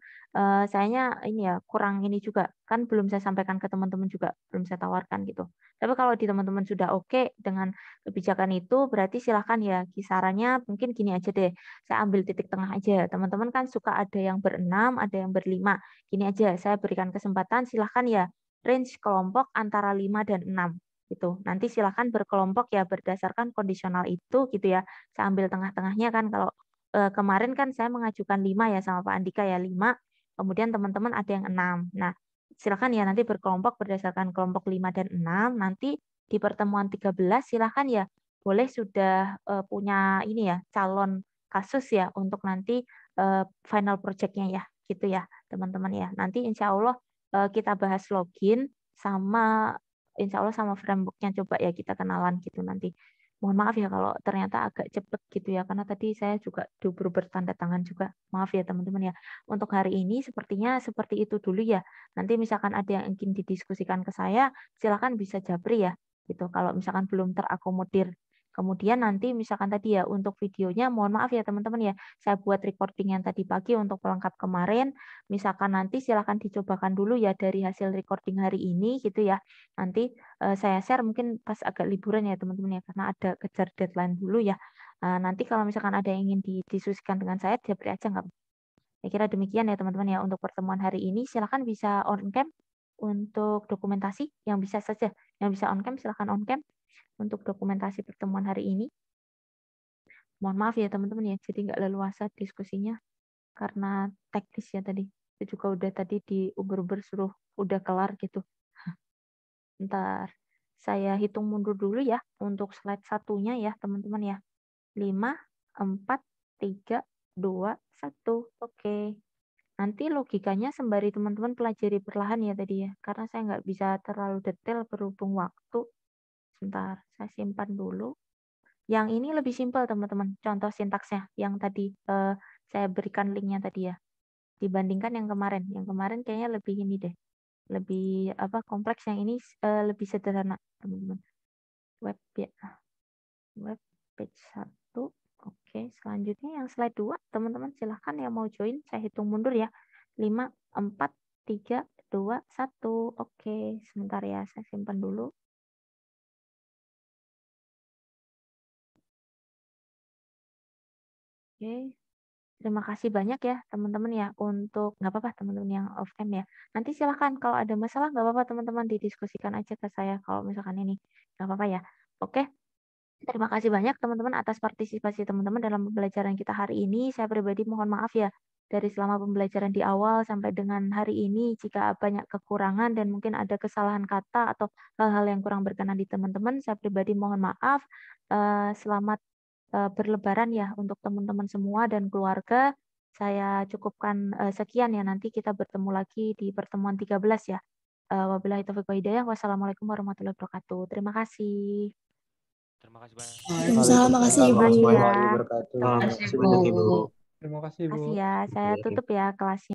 sayanya ini ya kurang ini juga. Kan belum saya sampaikan ke teman-teman juga. Belum saya tawarkan gitu. Tapi kalau di teman-teman sudah oke dengan kebijakan itu, berarti silahkan ya kisarannya mungkin gini aja deh. Saya ambil titik tengah aja. Teman-teman kan suka ada yang berenam, ada yang berlima. Gini aja, saya berikan kesempatan silahkan ya range kelompok antara 5 dan 6 gitu. Nanti silahkan berkelompok ya berdasarkan kondisional itu gitu ya. Saya ambil tengah-tengahnya kan kalau kemarin kan saya mengajukan 5 ya sama Pak Andika ya 5. Kemudian teman-teman ada yang 6. Nah, silahkan ya nanti berkelompok berdasarkan kelompok 5 dan 6. Nanti di pertemuan 13 silahkan ya boleh sudah punya ini ya calon kasus ya untuk nanti final project-nya ya gitu ya teman-teman ya. Nanti insya Allah kita bahas login sama insya Allah sama framework-nya coba ya kita kenalan gitu nanti. Mohon maaf ya kalau ternyata agak cepet gitu ya karena tadi saya juga diburu bertanda tangan juga. Maaf ya teman-teman ya. Untuk hari ini sepertinya seperti itu dulu ya. Nanti misalkan ada yang ingin didiskusikan ke saya, silakan bisa japri ya gitu. Kalau misalkan belum terakomodir. Kemudian nanti misalkan tadi ya untuk videonya mohon maaf ya teman-teman ya. Saya buat recording yang tadi pagi untuk pelengkap kemarin. Misalkan nanti silakan dicobakan dulu ya dari hasil recording hari ini gitu ya. Nanti saya share mungkin pas agak liburan ya teman-teman ya karena ada kejar deadline dulu ya. Nanti kalau misalkan ada yang ingin didiskusikan dengan saya, japri aja nggak. Saya kira demikian ya teman-teman ya untuk pertemuan hari ini. Silakan bisa on cam untuk dokumentasi yang bisa saja, yang bisa on cam silakan on cam untuk dokumentasi pertemuan hari ini. Mohon maaf ya teman-teman ya, jadi nggak leluasa diskusinya karena teknis ya tadi. Itu juga udah tadi di uber-uber suruh udah kelar gitu. Ntar saya hitung mundur dulu ya untuk slide satunya ya teman-teman ya. 5, 4, 3, 2, 1. Oke. Nanti logikanya sembari teman-teman pelajari perlahan ya tadi ya. Karena saya nggak bisa terlalu detail berhubung waktu. Sebentar, saya simpan dulu. Yang ini lebih simpel teman-teman. Contoh sintaksnya yang tadi saya berikan linknya tadi ya. Dibandingkan yang kemarin. Yang kemarin kayaknya lebih ini deh. Lebih apa kompleks, yang ini lebih sederhana teman-teman. Web ya. Web page 1. Oke, selanjutnya yang slide 2. Teman-teman silahkan yang mau join. Saya hitung mundur ya. 5, 4, 3, 2, 1. Oke, sebentar ya. Saya simpan dulu. Oke, terima kasih banyak ya teman-teman ya untuk nggak apa-apa teman-teman yang off cam ya. Nanti silahkan kalau ada masalah nggak apa-apa teman-teman didiskusikan aja ke saya kalau misalkan ini nggak apa-apa ya. Oke, terima kasih banyak teman-teman atas partisipasi teman-teman dalam pembelajaran kita hari ini. Saya pribadi mohon maaf ya dari selama pembelajaran di awal sampai dengan hari ini jika banyak kekurangan dan mungkin ada kesalahan kata atau hal-hal yang kurang berkenan di teman-teman. Saya pribadi mohon maaf. Selamat berlebaran ya untuk teman-teman semua dan keluarga. Saya cukupkan sekian ya, nanti kita bertemu lagi di pertemuan 13 ya. Wabillahi taufiq wa hidayah. Wassalamualaikum warahmatullahi wabarakatuh. Terima kasih. Terima Makasih banyak. Waalaikumsalam, makasih Ibu. Makasih ya. warahmatullahi wabarakatuh. Terima Terima kasih banyak Ibu. Terima kasih, Bu. Kasih ya. Saya tutup ya kelasnya.